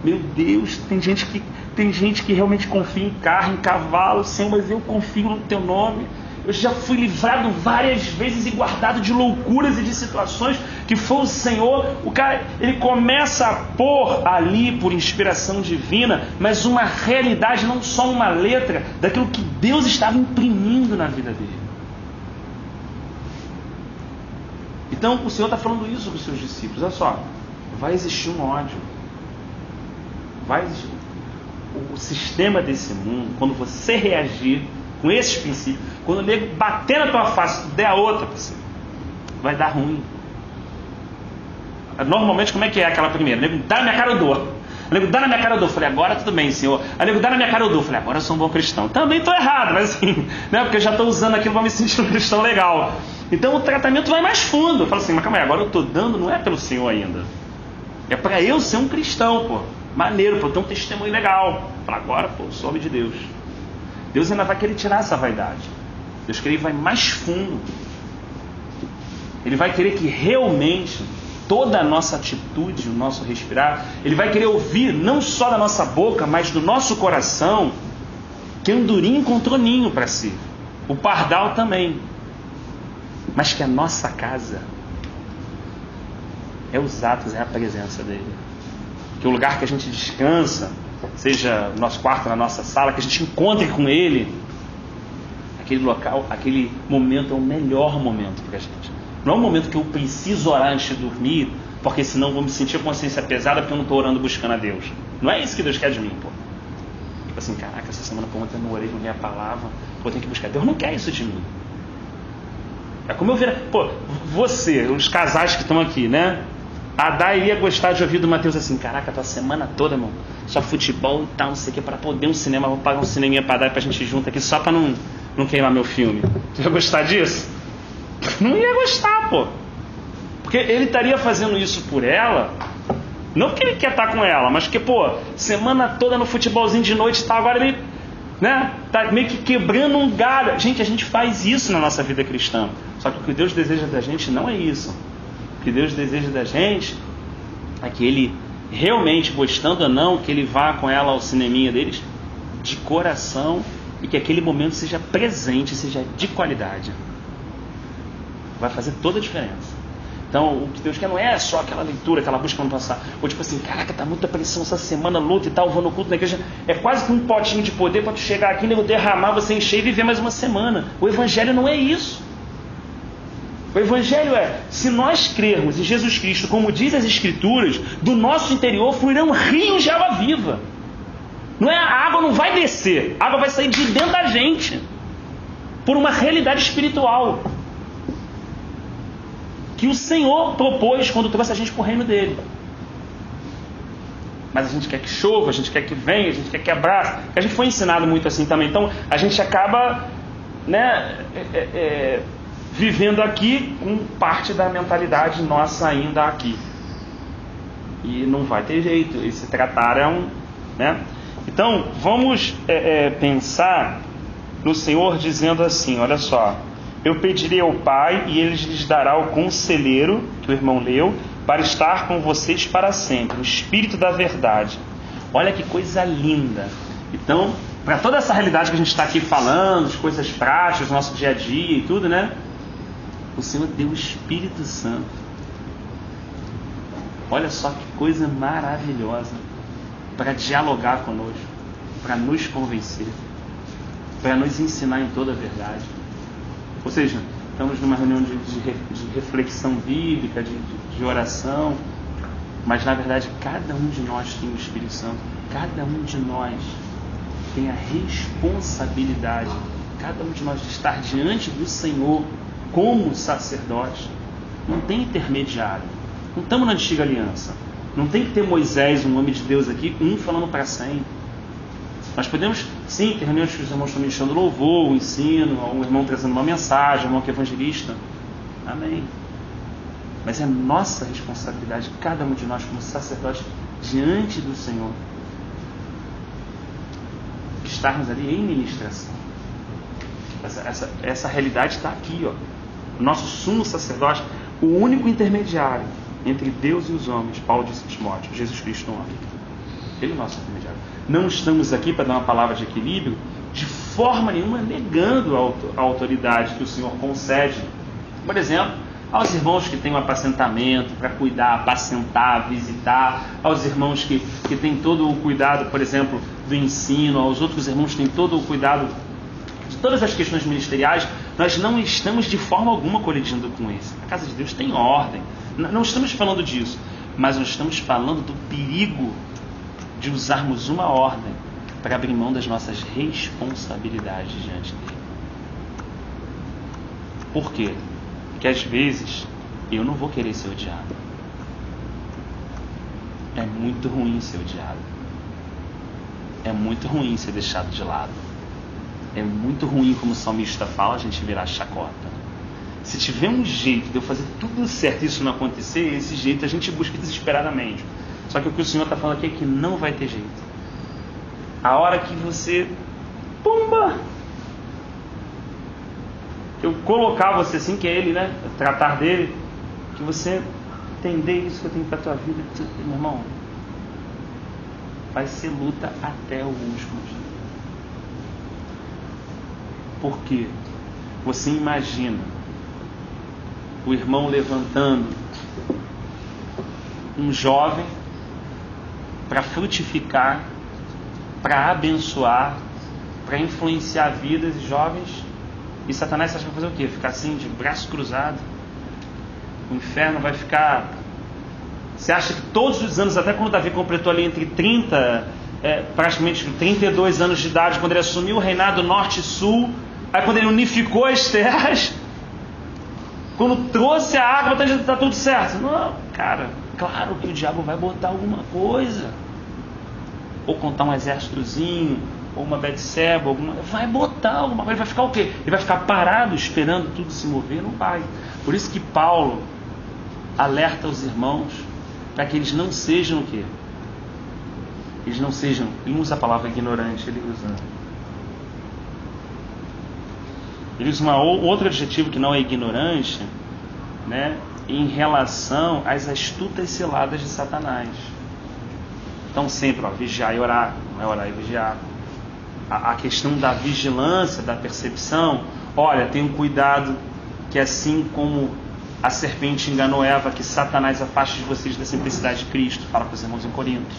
Meu Deus, tem gente que realmente confia em carro, em cavalo, Senhor, mas eu confio no teu nome. Eu já fui livrado várias vezes e guardado de loucuras e de situações que foi o Senhor. O cara, ele começa a pôr ali, por inspiração divina, mas uma realidade, não só uma letra, daquilo que Deus estava imprimindo na vida dele. Então o Senhor está falando isso para os seus discípulos. Olha só, vai existir um ódio. Vai existir. O sistema desse mundo, quando você reagir com esses princípios, quando o nego bater na tua face, tu der a outra para você, vai dar ruim. Normalmente, como é que é aquela primeira? O nego dá na minha cara, eu dou. O nego dá na minha cara, eu dou. Eu falei, agora tudo bem, Senhor. O nego dá na minha cara, eu dou. Eu falei, agora eu sou um bom cristão. Também estou errado, mas assim, né? Porque eu já estou usando aquilo para me sentir um cristão legal. Então o tratamento vai mais fundo. Eu falo assim, mas calma aí, agora eu estou dando, não é pelo Senhor ainda. É para eu ser um cristão, pô. Maneiro, para eu ter um testemunho legal. Fala, agora, pô, sou homem de Deus. Deus ainda vai querer tirar essa vaidade. Deus quer que vai mais fundo. Ele vai querer que realmente toda a nossa atitude, o nosso respirar, Ele vai querer ouvir não só da nossa boca, mas do nosso coração, que andorinho encontrou ninho para si. O pardal também. Mas que a nossa casa é os atos, é a presença dEle. Que o lugar que a gente descansa, seja no nosso quarto, na nossa sala, que a gente encontre com Ele, aquele local, aquele momento é o melhor momento para a gente. Não é um momento que eu preciso orar antes de dormir, porque senão eu vou me sentir a consciência pesada porque eu não estou orando buscando a Deus. Não é isso que Deus quer de mim, pô. Tipo assim, caraca, essa semana por ontem eu não orei, não li a palavra, vou ter que buscar. Deus não quer isso de mim. É como eu ver, pô, você, os casais que estão aqui, né? A Dai iria gostar de ouvir do Mateus assim, caraca, tua semana toda, irmão, só futebol e tal, não sei o que, para poder um cinema, vou pagar um cineminha para dar pra gente ir junto aqui, só para não queimar meu filme. Tu ia gostar disso? Não ia gostar, pô. Porque ele estaria fazendo isso por ela, não porque ele quer estar com ela, mas porque, pô, semana toda no futebolzinho de noite e tal, agora ele, né, tá meio que quebrando um galho. Gente, a gente faz isso na nossa vida cristã. Só que o que Deus deseja da gente não é isso. O que Deus deseja da gente é que Ele realmente, gostando ou não, que Ele vá com ela ao cineminha deles de coração e que aquele momento seja presente, seja de qualidade. Vai fazer toda a diferença. Então, o que Deus quer não é só aquela leitura, aquela busca no passar. Ou tipo assim, caraca, tá muita pressão essa semana, luta e tal, vou no culto na igreja. É quase que um potinho de poder para tu chegar aqui, derramar, você encher e viver mais uma semana. O Evangelho não é isso. O Evangelho é, se nós crermos em Jesus Cristo, como diz as Escrituras, do nosso interior fluirão rios de água viva. Não é, a água não vai descer, a água vai sair de dentro da gente, por uma realidade espiritual que o Senhor propôs quando trouxe a gente para o reino dele. Mas a gente quer que chova, a gente quer que venha, a gente quer que abrace. A gente foi ensinado muito assim também. Então a gente acaba, né, vivendo aqui com parte da mentalidade nossa ainda aqui. E não vai ter jeito. Esse tratar é um... né? Então vamos pensar no Senhor dizendo assim, olha só: eu pedirei ao Pai e Ele lhes dará o conselheiro, que o irmão leu, para estar com vocês para sempre, o Espírito da verdade. Olha que coisa linda. Então, para toda essa realidade que a gente está aqui falando, as coisas práticas do nosso dia a dia e tudo, né? O Senhor deu o Espírito Santo. Olha só que coisa maravilhosa, para dialogar conosco, para nos convencer, para nos ensinar em toda a verdade. Ou seja, estamos numa reunião de reflexão bíblica, de oração, mas na verdade cada um de nós tem o Espírito Santo, cada um de nós tem a responsabilidade, cada um de nós de estar diante do Senhor como sacerdote. Não tem intermediário, não estamos na antiga aliança, não tem que ter Moisés, um homem de Deus aqui, um falando para 100. Nós podemos, sim, ter reuniões que os irmãos estão ministrando louvor, o ensino, um irmão trazendo uma mensagem, um irmão que é evangelista. Amém. Mas é nossa responsabilidade, cada um de nós como sacerdote, diante do Senhor, estarmos ali em ministração. Essa realidade está aqui, ó. O nosso sumo sacerdote, o único intermediário entre Deus e os homens, Paulo disse a Timóteo, Jesus Cristo no homem. Ele é o nosso intermediário. Não estamos aqui para dar uma palavra de equilíbrio de forma nenhuma negando a autoridade que o Senhor concede. Por exemplo, aos irmãos que têm um apacentamento para cuidar, apacentar, visitar, aos irmãos que têm todo o cuidado, por exemplo, do ensino, aos outros irmãos que têm todo o cuidado de todas as questões ministeriais, nós não estamos de forma alguma colidindo com isso. A casa de Deus tem ordem. Não estamos falando disso, mas nós estamos falando do perigo de usarmos uma ordem para abrir mão das nossas responsabilidades diante dele. Por quê? Porque às vezes eu não vou querer ser odiado. É muito ruim ser odiado. É muito ruim ser deixado de lado. É muito ruim, como o salmista fala, a gente virar chacota. Se tiver um jeito de eu fazer tudo certo e isso não acontecer, esse jeito a gente busca desesperadamente. Só que o que o Senhor está falando aqui é que não vai ter jeito. A hora que você, pumba, eu colocar você assim, que é Ele, né? Tratar dele, que você entender isso que eu tenho para a tua vida, meu irmão, vai ser luta até o último dia. Por quê? Você imagina o irmão levantando um jovem para frutificar, para abençoar, para influenciar vidas de jovens, e Satanás você acha que vai fazer o quê? Ficar assim, de braço cruzado? O inferno vai ficar... Você acha que todos os anos, até quando Davi completou ali entre 30, praticamente 32 anos de idade, quando ele assumiu o reinado norte e sul, aí quando ele unificou as terras, quando trouxe a água, está tudo certo? Não, cara, claro que o diabo vai botar alguma coisa. Ou contar um exércitozinho, ou uma Betseba, vai botar alguma coisa. Ele vai ficar o quê? Ele vai ficar parado esperando tudo se mover? Não vai. Por isso que Paulo alerta os irmãos para que eles não sejam o quê? Eles não sejam, ele usa a palavra ignorante, ele usa outro adjetivo que não é ignorante, né, em relação às astutas ciladas de Satanás. Então sempre, vigiar e orar, não é orar e vigiar. A questão da vigilância, da percepção, olha, tenham cuidado que assim como a serpente enganou Eva, que Satanás afaste de vocês da simplicidade de Cristo, fala para os irmãos em Corinto.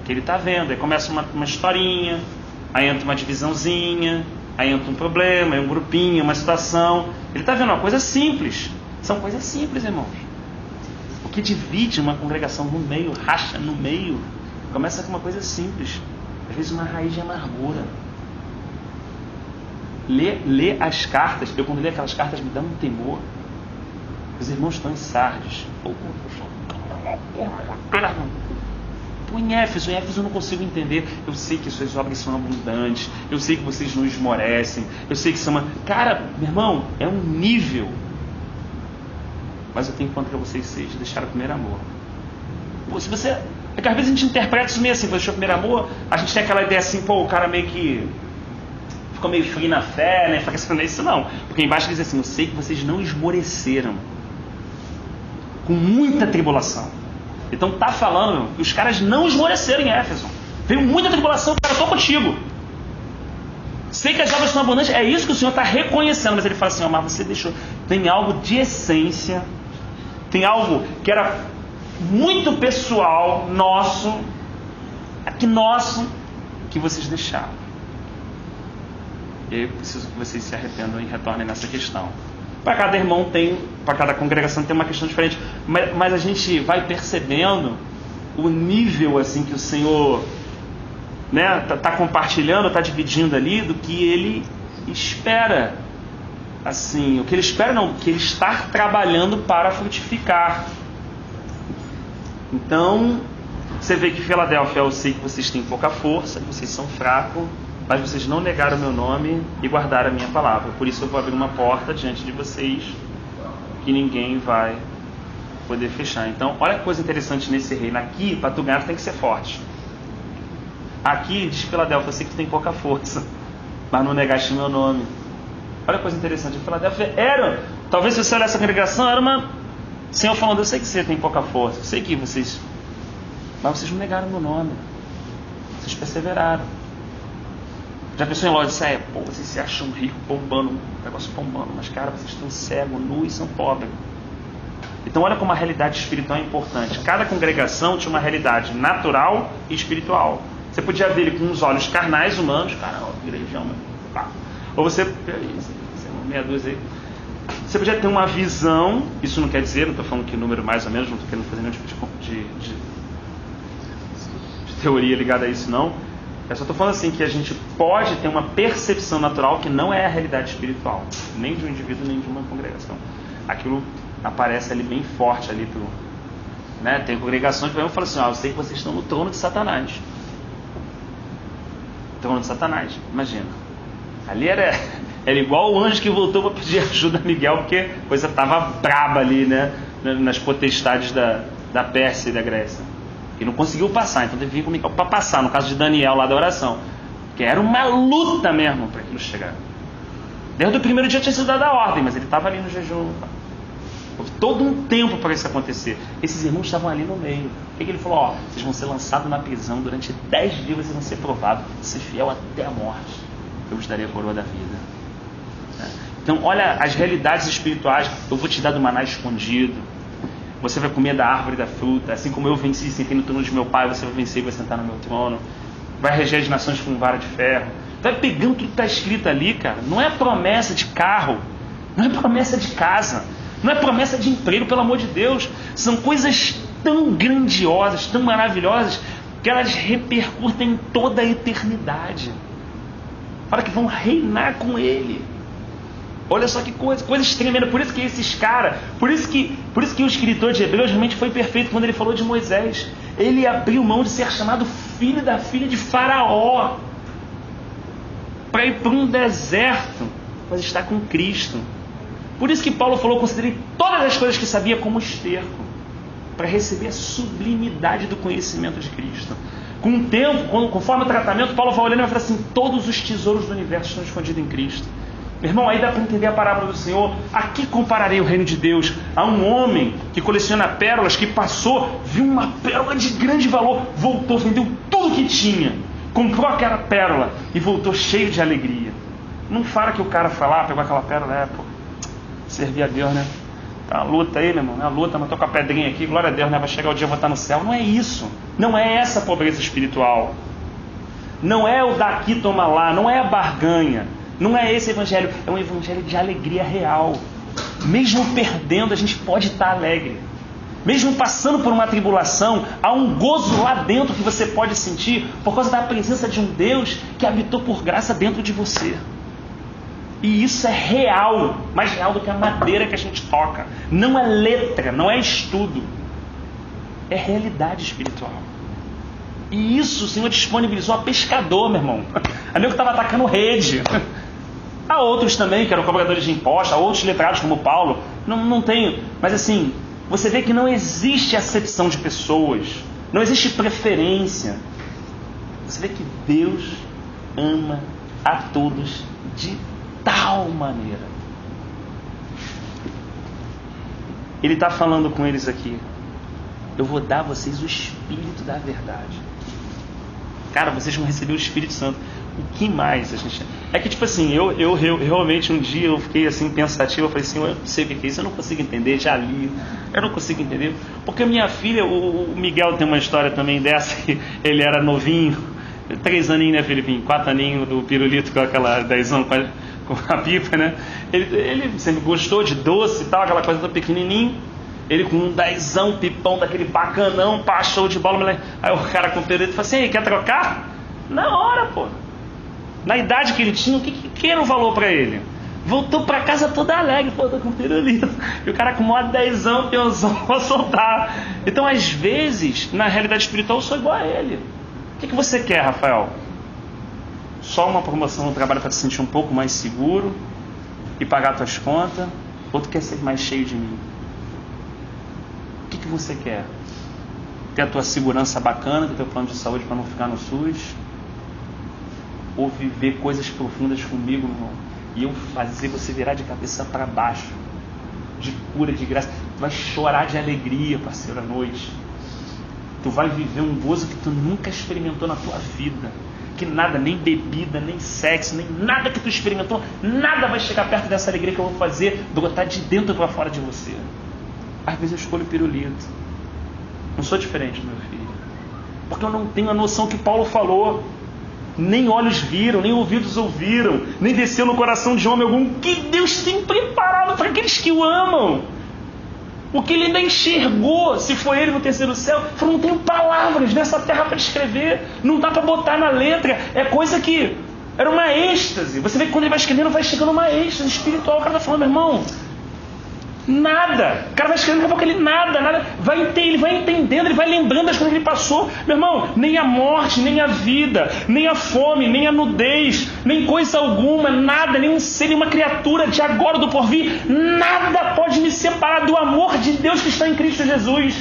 Que ele está vendo, aí começa uma historinha, aí entra uma divisãozinha, aí entra um problema, aí um grupinho, uma situação. Ele está vendo uma coisa simples. São coisas simples, irmãos. O que divide uma congregação no meio, racha no meio, começa com uma coisa simples. Às vezes uma raiz de amargura. Lê as cartas. Eu quando leio aquelas cartas me dá um temor. Os irmãos estão em Sardes. Em Éfeso eu não consigo entender. Eu sei que suas obras são abundantes, eu sei que vocês não esmorecem, eu sei que são Cara, meu irmão, é um nível. Mas eu tenho contra vocês seis, deixaram o primeiro amor. Pô, se você... É que às vezes a gente interpreta isso meio assim, deixou o primeiro amor, a gente tem aquela ideia assim, o cara meio que ficou meio frio na fé, né? Não é isso não. Porque embaixo diz assim, eu sei que vocês não esmoreceram com muita tribulação. Então está falando que os caras não esmoreceram em Éfeso. Veio muita tribulação, cara, estou contigo. Sei que as obras são abundantes, é isso que o Senhor está reconhecendo. Mas ele fala assim, mas você deixou. Tem algo de essência, tem algo que era muito pessoal, nosso, que vocês deixaram. E aí eu preciso que vocês se arrependam e retornem nessa questão. Para cada irmão para cada congregação tem uma questão diferente, mas a gente vai percebendo o nível assim que o Senhor, né, tá compartilhando, tá dividindo ali do que Ele espera, assim, o que Ele espera não, que Ele está trabalhando para frutificar. Então você vê que Filadélfia, eu sei que vocês têm pouca força, que vocês são fracos, mas vocês não negaram o meu nome e guardaram a minha palavra. Por isso eu vou abrir uma porta diante de vocês que ninguém vai poder fechar. Então, olha que coisa interessante nesse reino. Aqui, para tu ganhar, tu tem que ser forte. Aqui, diz Filadélfia, eu sei que tu tem pouca força, mas não negaste o meu nome. Olha que coisa interessante. Filadélfia talvez se você olhar essa congregação, era uma... O Senhor falando, eu sei que você tem pouca força, eu sei que vocês... Mas vocês não negaram o meu nome. Vocês perseveraram. Já pensou em loja de saia? Pô, vocês se acham ricos, bombando, um negócio bombando, mas cara, vocês estão cegos, nus e são pobres. Então olha como a realidade espiritual é importante. Cada congregação tinha uma realidade natural e espiritual. Você podia ver ele com os olhos carnais, humanos, cara, ó, igrejão, pá. Ou você, meia dúzia aí, você podia ter uma visão, isso não quer dizer, não estou falando que número mais ou menos, não estou querendo fazer nenhum tipo de teoria ligada a isso não. Eu só estou falando assim que a gente pode ter uma percepção natural que não é a realidade espiritual, nem de um indivíduo, nem de uma congregação. Aquilo aparece ali bem forte ali pro, né? Tem congregações que vão falar assim, eu sei que vocês estão no trono de Satanás. Trono de Satanás, imagina. Ali era igual o anjo que voltou para pedir ajuda a Miguel, porque a coisa estava braba ali, né? Nas potestades da Pérsia e da Grécia. E não conseguiu passar, então teve que vir com Miguel para passar, no caso de Daniel lá da oração. Que era uma luta mesmo para aquilo chegar. Desde o primeiro dia tinha sido dada a ordem, mas ele estava ali no jejum. Houve todo um tempo para isso acontecer. Esses irmãos estavam ali no meio. O que ele falou? Vocês vão ser lançados na prisão durante 10 dias, vocês vão ser provados, ser fiel até a morte. Eu vos darei a coroa da vida. Então, olha as realidades espirituais. Eu vou te dar do maná escondido. Você vai comer da árvore da fruta. Assim como eu venci e sentei no trono de meu pai, você vai vencer e vai sentar no meu trono. Vai reger as nações com vara de ferro. Vai pegando tudo que está escrito ali, cara. Não é promessa de carro. Não é promessa de casa. Não é promessa de emprego, pelo amor de Deus. São coisas tão grandiosas, tão maravilhosas, que elas repercutem em toda a eternidade. Fala que vão reinar com Ele. Olha só que coisas tremendas. Por isso que esses caras, por isso que o escritor de Hebreus realmente foi perfeito quando ele falou de Moisés. Ele abriu mão de ser chamado filho da filha de Faraó para ir para um deserto, mas estar com Cristo. Por isso que Paulo falou, considerei todas as coisas que sabia como esterco, para receber a sublimidade do conhecimento de Cristo. Com o tempo, conforme o tratamento, Paulo vai olhando e vai falar assim, todos os tesouros do universo estão escondidos em Cristo. Meu irmão, aí dá para entender a parábola do Senhor. A que compararei o reino de Deus? A um homem que coleciona pérolas, que passou, viu uma pérola de grande valor, voltou, vendeu tudo que tinha, comprou aquela pérola e voltou cheio de alegria. Não fala que o cara foi lá, pegou aquela pérola, servir a Deus, né? Tá uma luta aí, meu irmão, é uma luta, mas tô com a pedrinha aqui, glória a Deus, né? Vai chegar o dia, eu vou estar no céu. Não é isso. Não é essa pobreza espiritual. Não é o daqui, toma lá, não é a barganha. Não é esse evangelho, é um evangelho de alegria real. Mesmo perdendo, a gente pode estar alegre. Mesmo passando por uma tribulação, há um gozo lá dentro que você pode sentir por causa da presença de um Deus que habitou por graça dentro de você. E isso é real, mais real do que a madeira que a gente toca. Não é letra, não é estudo. É realidade espiritual. E isso o Senhor disponibilizou a pescador, meu irmão. A nego estava atacando rede. Há outros também, que eram cobradores de impostos, há outros letrados como Paulo. Não tenho. Mas assim, você vê que não existe acepção de pessoas. Não existe preferência. Você vê que Deus ama a todos de tal maneira. Ele está falando com eles aqui. Eu vou dar a vocês o Espírito da verdade. Cara, vocês vão receber o Espírito Santo. O que mais a gente... É que tipo assim, eu realmente um dia eu fiquei assim pensativo. Eu falei assim, eu não sei o que é isso, eu não consigo entender. Já li, eu não consigo entender. Porque minha filha, o Miguel tem uma história também dessa. Ele era novinho, 3 aninhos, né, Felipinho? 4 aninhos do pirulito com aquela 10 anos com a pipa, né? Ele sempre gostou de doce e tal, aquela coisa tão pequenininho. Ele com um 10ão, pipão daquele bacanão, pá, show de bola. Aí o cara com o pirulito falou assim, quer trocar? Na hora, pô. Na idade que ele tinha, o que era o valor para ele? Voltou para casa toda alegre, pô, tô com pirulito. E o cara com o maior 10ão, peãozão, pra soltar. Então, às vezes, na realidade espiritual, eu sou igual a ele. O que você quer, Rafael? Só uma promoção no trabalho para te sentir um pouco mais seguro e pagar tuas contas? Ou tu quer ser mais cheio de mim? O que você quer? Ter a tua segurança bacana, ter o teu plano de saúde para não ficar no SUS? Ou viver coisas profundas comigo, meu irmão, e eu fazer você virar de cabeça para baixo, de cura, de graça? Tu vai chorar de alegria, parceiro, à noite. Tu vai viver um gozo que tu nunca experimentou na tua vida, que que nada, nem bebida, nem sexo, nem nada que tu experimentou, nada vai chegar perto dessa alegria que eu vou fazer brotar de dentro para fora de você. Às vezes eu escolho pirulito. Não sou diferente do meu filho. Porque eu não tenho a noção que Paulo falou. Nem olhos viram, nem ouvidos ouviram, nem desceu no coração de homem algum que Deus tem preparado para aqueles que o amam. O que ele ainda enxergou, se foi ele no terceiro céu, falou, não tenho palavras nessa terra para descrever, não dá para botar na letra, é coisa que era uma êxtase. Você vê que quando ele vai escrevendo, vai chegando uma êxtase espiritual. O cara vai falando, meu irmão, nada. O cara vai escrevendo, daqui a pouco ele nada. Ele vai entendendo, ele vai lembrando das coisas que ele passou. Meu irmão, nem a morte, nem a vida, nem a fome, nem a nudez, nem coisa alguma, nada, nem um ser, nem uma criatura de agora ou do porvir, nada pode me separar do amor de Deus que está em Cristo Jesus.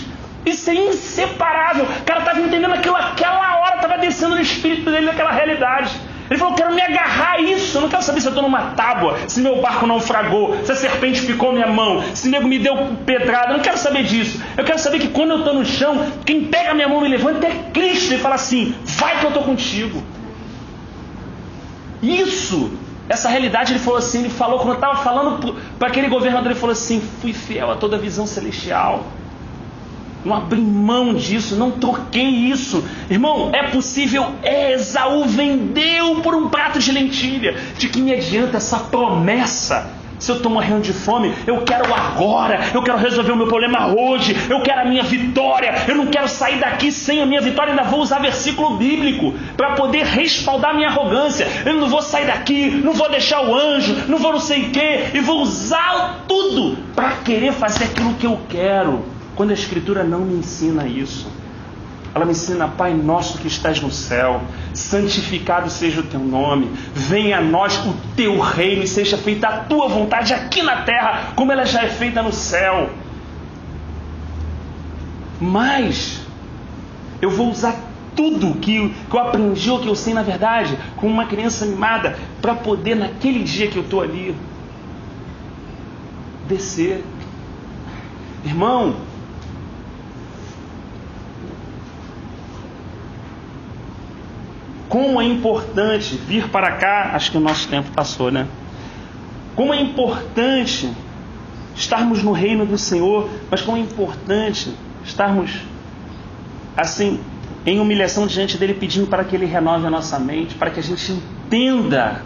Isso é inseparável. O cara estava entendendo aquilo, aquela hora estava descendo no espírito dele naquela realidade. Ele falou, eu quero me agarrar a isso. Eu não quero saber se eu estou numa tábua, se meu barco naufragou, se a serpente picou minha mão, se o nego me deu pedrada. Eu não quero saber disso. Eu quero saber que quando eu estou no chão, quem pega a minha mão e me levanta é Cristo. E fala assim, vai que eu estou contigo. Isso, essa realidade, ele falou assim, ele falou, quando eu estava falando para aquele governador, ele falou assim, fui fiel a toda a visão celestial. Não abri mão disso, não troquei isso. Irmão, é possível, Esaú vendeu por um prato de lentilha. De que me adianta essa promessa? Se eu estou morrendo de fome, eu quero agora, eu quero resolver o meu problema hoje, eu quero a minha vitória, eu não quero sair daqui sem a minha vitória, ainda vou usar versículo bíblico para poder respaldar a minha arrogância. Eu não vou sair daqui, não vou deixar o anjo, não vou não sei o quê, e vou usar tudo para querer fazer aquilo que eu quero. Quando a Escritura não me ensina isso, ela me ensina, Pai nosso que estás no céu, santificado seja o teu nome, venha a nós o teu reino e seja feita a tua vontade aqui na terra, como ela já é feita no céu. Mas eu vou usar tudo que eu aprendi ou que eu sei na verdade, como uma criança mimada, para poder naquele dia que eu estou ali, descer. Irmão, como é importante vir para cá, acho que o nosso tempo passou, né? Como é importante estarmos no reino do Senhor, mas como é importante estarmos assim, em humilhação diante dele, pedindo para que ele renove a nossa mente, para que a gente entenda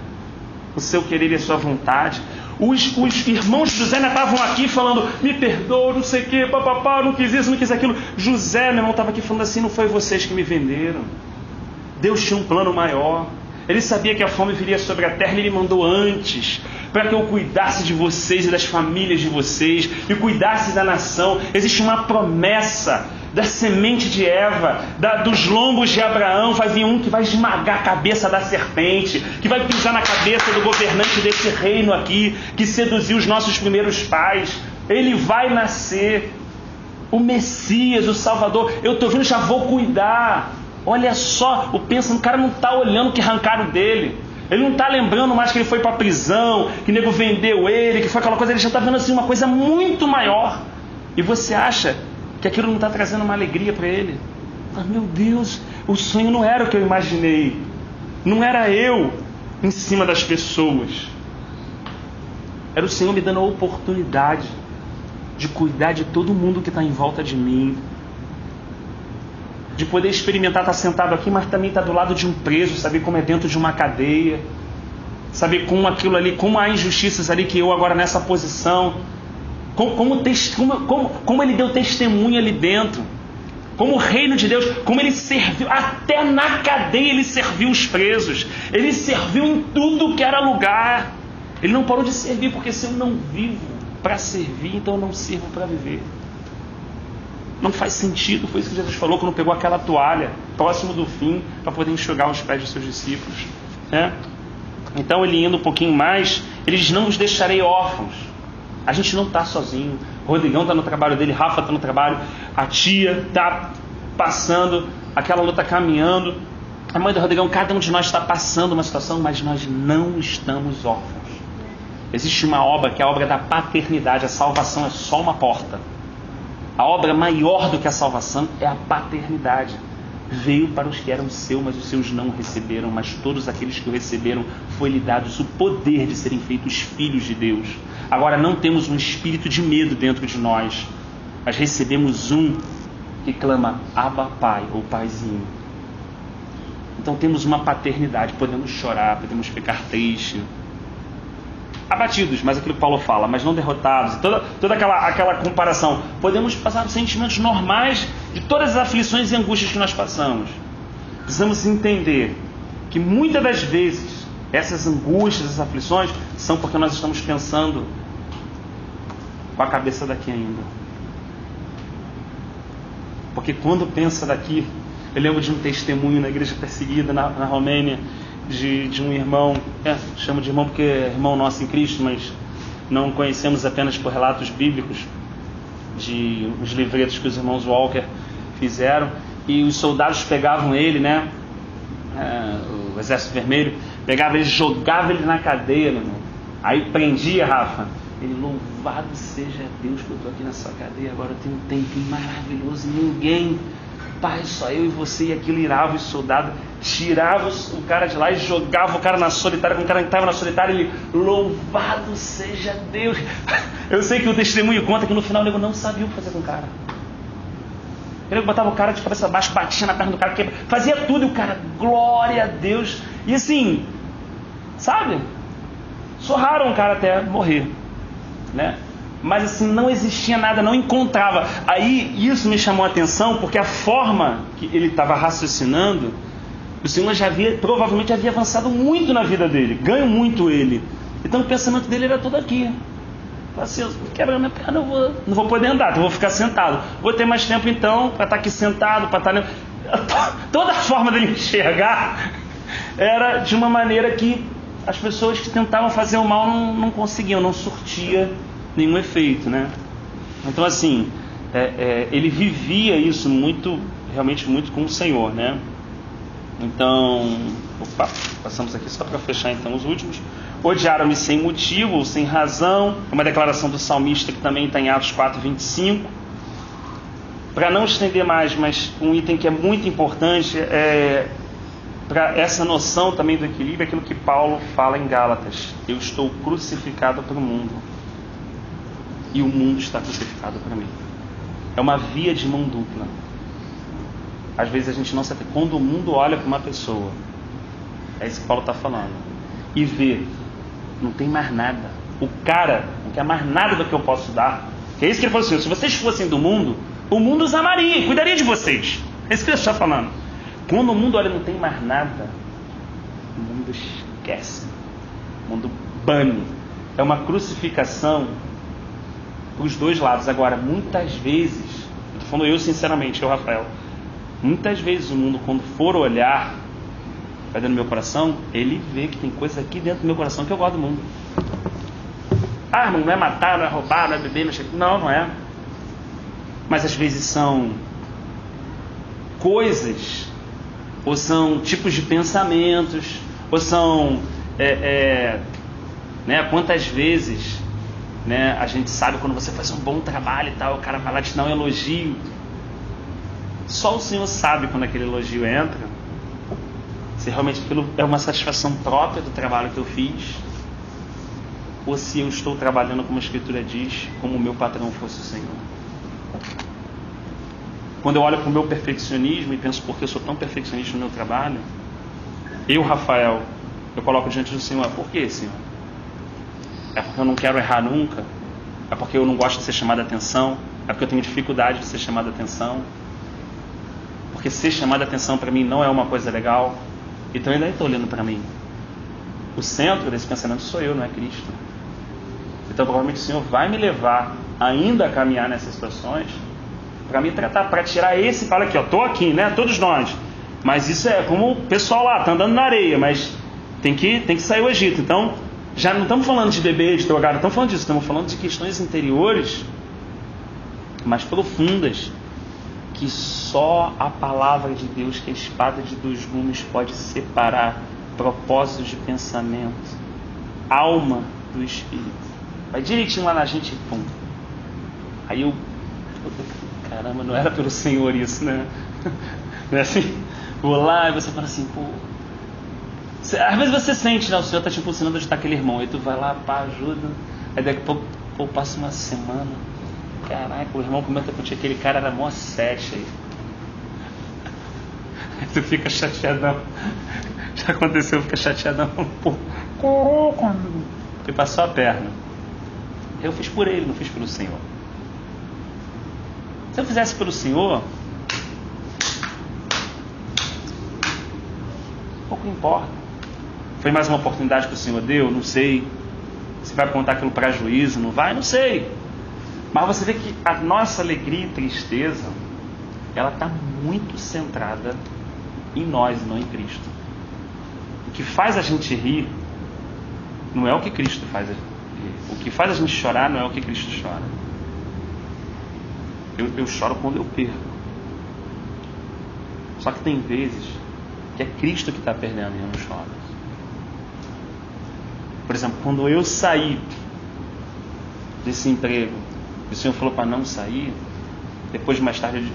o seu querer e a sua vontade. Os irmãos de José ainda estavam aqui falando, me perdoa, não sei o que, papapá, não quis isso, não quis aquilo. José, meu irmão, estava aqui falando assim, não foi vocês que me venderam. Deus tinha um plano maior. Ele sabia que a fome viria sobre a terra e Ele mandou antes, para que eu cuidasse de vocês e das famílias de vocês, e cuidasse da nação. Existe uma promessa da semente de Eva, dos lombos de Abraão. Vai vir um que vai esmagar a cabeça da serpente, que vai pisar na cabeça do governante desse reino aqui, que seduziu os nossos primeiros pais. Ele vai nascer, o Messias, o Salvador. Eu estou vendo, já vou cuidar. Olha só, o cara não está olhando o que arrancaram dele. Ele não está lembrando mais que ele foi para a prisão, que o nego vendeu ele, que foi aquela coisa. Ele já está vendo assim uma coisa muito maior. E você acha que aquilo não está trazendo uma alegria para ele? Ah, meu Deus, o sonho não era o que eu imaginei. Não era eu em cima das pessoas. Era o Senhor me dando a oportunidade de cuidar de todo mundo que está em volta de mim. De poder experimentar estar sentado aqui, mas também estar do lado de um preso, saber como é dentro de uma cadeia, saber como aquilo ali, como há injustiças ali, que eu agora nessa posição, como ele deu testemunho ali dentro, como o reino de Deus, como ele serviu, até na cadeia ele serviu os presos, ele serviu em tudo que era lugar. Ele não parou de servir, porque se eu não vivo para servir, então eu não sirvo para viver. Não faz sentido. Foi isso que Jesus falou quando pegou aquela toalha próximo do fim para poder enxugar os pés dos seus discípulos, né? Então ele indo um pouquinho mais, ele diz, não vos deixarei órfãos. A gente não está sozinho. O Rodrigão está no trabalho dele, Rafa está no trabalho, a tia está passando, aquela luta caminhando, a mãe do Rodrigão, cada um de nós está passando uma situação, mas nós não estamos órfãos. Existe uma obra que é a obra da paternidade. A salvação é só uma porta. A obra maior do que a salvação é a paternidade. Veio para os que eram seus, mas os seus não o receberam. Mas todos aqueles que o receberam, foi-lhe dados o poder de serem feitos filhos de Deus. Agora, não temos um espírito de medo dentro de nós, mas recebemos um que clama, Abba, Pai, ou Paizinho. Então temos uma paternidade, podemos chorar, podemos ficar tristes, abatidos, mas aquilo que Paulo fala, mas não derrotados, toda aquela comparação. Podemos passar por sentimentos normais de todas as aflições e angústias que nós passamos. Precisamos entender que muitas das vezes essas angústias, essas aflições, são porque nós estamos pensando com a cabeça daqui ainda. Porque quando pensa daqui, eu lembro de um testemunho na igreja perseguida na Romênia, de um irmão, chamo de irmão porque é irmão nosso em Cristo, mas não conhecemos apenas por relatos bíblicos, de uns livretos que os irmãos Walker fizeram, e os soldados pegavam ele, né, o Exército Vermelho, pegava ele, jogava ele na cadeia, meu irmão. Aí prendia, Rafa, ele, louvado seja Deus que eu estou aqui nessa cadeia, agora eu tenho um tempo maravilhoso, ninguém, Pai, só eu e você, e aquilo irava os soldados, tirava o cara de lá e jogava o cara na solitária. Quando o cara estava na solitária, ele, louvado seja Deus. Eu sei que o testemunho conta que no final o nego não sabia o que fazer com o cara. Ele botava o cara de cabeça baixa, batia na perna do cara, fazia tudo, e o cara, glória a Deus. E assim, sabe, sorraram o cara até morrer, né? Mas assim, não existia nada, não encontrava. Aí isso me chamou a atenção, porque a forma que ele estava raciocinando, o Senhor provavelmente havia avançado muito na vida dele, ganho muito ele. Então o pensamento dele era todo aqui. Assim, quebra minha perna, eu não vou poder andar, então vou ficar sentado. Vou ter mais tempo então para estar aqui sentado, para estar... Toda a forma dele enxergar era de uma maneira que as pessoas que tentavam fazer o mal não conseguiam, não surtia nenhum efeito, né? Então assim, ele vivia isso realmente muito com o Senhor, né? Então, passamos aqui só para fechar então os últimos. Odiaram-me sem motivo ou sem razão, é uma declaração do salmista que também está em Atos 4:25. Para não estender mais, mas um item que é muito importante para essa noção também do equilíbrio, é aquilo que Paulo fala em Gálatas: eu estou crucificado para o mundo e o mundo está crucificado para mim. É uma via de mão dupla. Às vezes a gente não sabe. Quando o mundo olha para uma pessoa, é isso que Paulo está falando, e vê, não tem mais nada. O cara não quer mais nada do que eu posso dar. Que é isso que ele falou assim: se vocês fossem do mundo, o mundo os amaria, cuidaria de vocês. É isso que ele está falando. Quando o mundo olha e não tem mais nada, o mundo esquece. O mundo bane. É uma crucificação para os dois lados. Agora, muitas vezes, estou falando eu sinceramente, eu, Rafael, muitas vezes o mundo, quando for olhar para dentro do meu coração, ele vê que tem coisa aqui dentro do meu coração que eu gosto do mundo. Ah, irmão, não é matar, não é roubar, não é beber, não é. Mas às vezes são coisas, ou são tipos de pensamentos, ou são né, quantas vezes, né, a gente sabe quando você faz um bom trabalho e tal, o cara vai lá te dar um elogio. Só o Senhor sabe quando aquele elogio entra, se realmente aquilo é uma satisfação própria do trabalho que eu fiz, ou se eu estou trabalhando, como a Escritura diz, como o meu patrão fosse o Senhor. Quando eu olho para o meu perfeccionismo e penso, por que eu sou tão perfeccionista no meu trabalho, eu, Rafael, eu coloco diante do Senhor: por que, Senhor? É porque eu não quero errar nunca? É porque eu não gosto de ser chamado a atenção? É porque eu tenho dificuldade de ser chamado a atenção? Porque ser chamado a atenção para mim não é uma coisa legal? Então ele ainda está olhando para mim. O centro desse pensamento sou eu, não é Cristo. Então provavelmente o Senhor vai me levar ainda a caminhar nessas situações para me tratar, para tirar esse, fala aqui, ó, estou aqui, né, todos nós, mas isso é como o pessoal lá, está andando na areia, mas tem que sair o Egito. Então já não estamos falando de beber, de drogar, não estamos falando disso, estamos falando de questões interiores mais profundas, que só a palavra de Deus, que é a espada de dois gumes, pode separar propósitos de pensamento, alma do espírito. Vai direitinho lá na gente e pum. Aí eu, caramba, não era pelo Senhor isso, né? Não é assim? Vou lá e você fala assim, pô. Às vezes você sente, né? O Senhor está te impulsionando a ajudar aquele irmão. Aí tu vai lá, pá, ajuda. Aí daqui a pouco, pô, passa uma semana. Caraca, o irmão comenta contigo, aquele cara era mó 7 aí. Aí tu fica chateadão. Já aconteceu, fica chateadão. Pô, caraca, porque passou a perna. Eu fiz por ele, não fiz pelo Senhor. Se eu fizesse pelo Senhor, pouco importa. Foi mais uma oportunidade que o Senhor deu? Não sei. Se vai contar aquilo para juízo, não vai? Não sei. Mas você vê que a nossa alegria e tristeza, ela está muito centrada em nós e não em Cristo. O que faz a gente rir não é o que Cristo faz a gente rir. O que faz a gente chorar não é o que Cristo chora. Eu choro quando eu perco. Só que tem vezes que é Cristo que está perdendo e eu não choro. Por exemplo, quando eu saí desse emprego, o Senhor falou para não sair, depois mais tarde,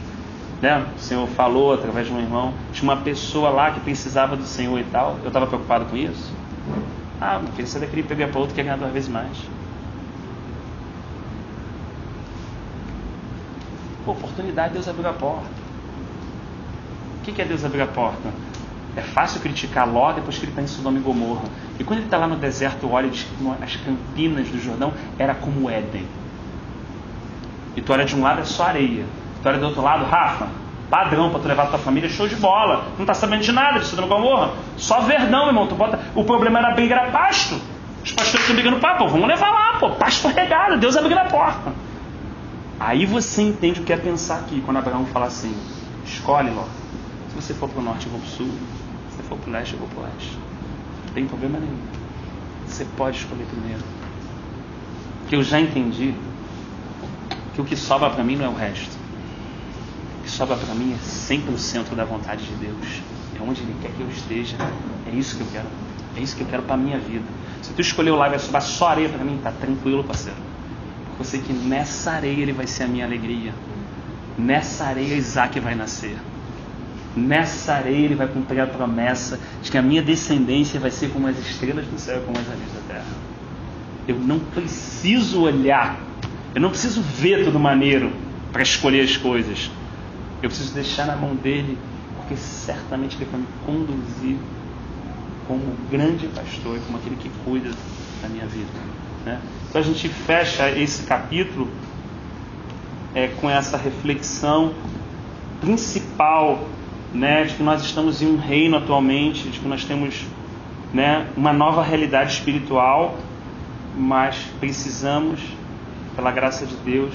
né, o Senhor falou através de um irmão, tinha uma pessoa lá que precisava do Senhor e tal, eu estava preocupado com isso. Não queria sair daquele pegar para outro, quer ganhar 2 vezes mais. Pô, oportunidade, Deus abriu a porta. O que é Deus abrir a porta? É fácil criticar Ló depois que ele está em Sodoma e Gomorra. E quando ele está lá no deserto, olha e diz que as campinas do Jordão era como Éden. E tu olha de um lado é só areia. Tu olha do outro lado, Rafa, padrão para tu levar a tua família, show de bola. Não está sabendo de nada de Sodoma e Gomorra. Só verdão, irmão. Tu bota... O problema era briga, era pasto. Os pastores estão brigando, pô, vamos levar lá, pô. Pasto regado, Deus abriu a porta. Aí você entende o que é pensar aqui, quando Abraão fala assim, escolhe, Ló. Se você for para o norte, eu vou para o sul. Se você for para o leste, eu vou para o oeste. Não tem problema nenhum. Você pode escolher primeiro. Porque eu já entendi que o que sobra para mim não é o resto. O que sobra para mim é sempre o centro da vontade de Deus. É onde Ele quer que eu esteja. É isso que eu quero. É isso que eu quero para a minha vida. Se tu escolher o lá e vai sobrar só areia para mim, tá tranquilo, parceiro. Porque eu sei que nessa areia Ele vai ser a minha alegria. Nessa areia Isaac vai nascer. Nessa areia Ele vai cumprir a promessa de que a minha descendência vai ser como as estrelas do céu e como as areias da terra. Eu não preciso olhar, eu não preciso ver tudo maneiro para escolher as coisas. Eu preciso deixar na mão dele, porque certamente Ele vai me conduzir como grande pastor, como aquele que cuida da minha vida, né? Então a gente fecha esse capítulo com essa reflexão principal, né, de que nós estamos em um reino atualmente, de que nós temos, né, uma nova realidade espiritual, mas precisamos, pela graça de Deus,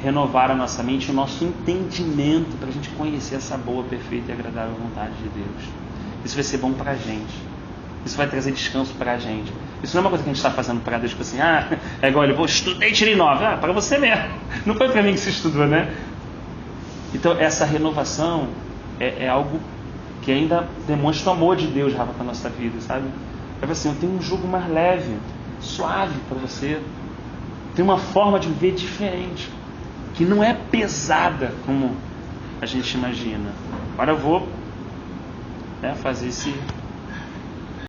renovar a nossa mente, o nosso entendimento, para a gente conhecer essa boa, perfeita e agradável vontade de Deus. Isso vai ser bom para a gente. Isso vai trazer descanso para a gente. Isso não é uma coisa que a gente está fazendo para Deus, tipo assim, é igual ele, estudei e tirei 9. Para você mesmo. Não foi para mim que você estudou, né? Então, essa renovação é algo que ainda demonstra o amor de Deus, Rafa, para a nossa vida, sabe? É assim, eu tenho um jugo mais leve, suave para você. Tem uma forma de viver diferente, que não é pesada como a gente imagina. Agora eu vou fazer esse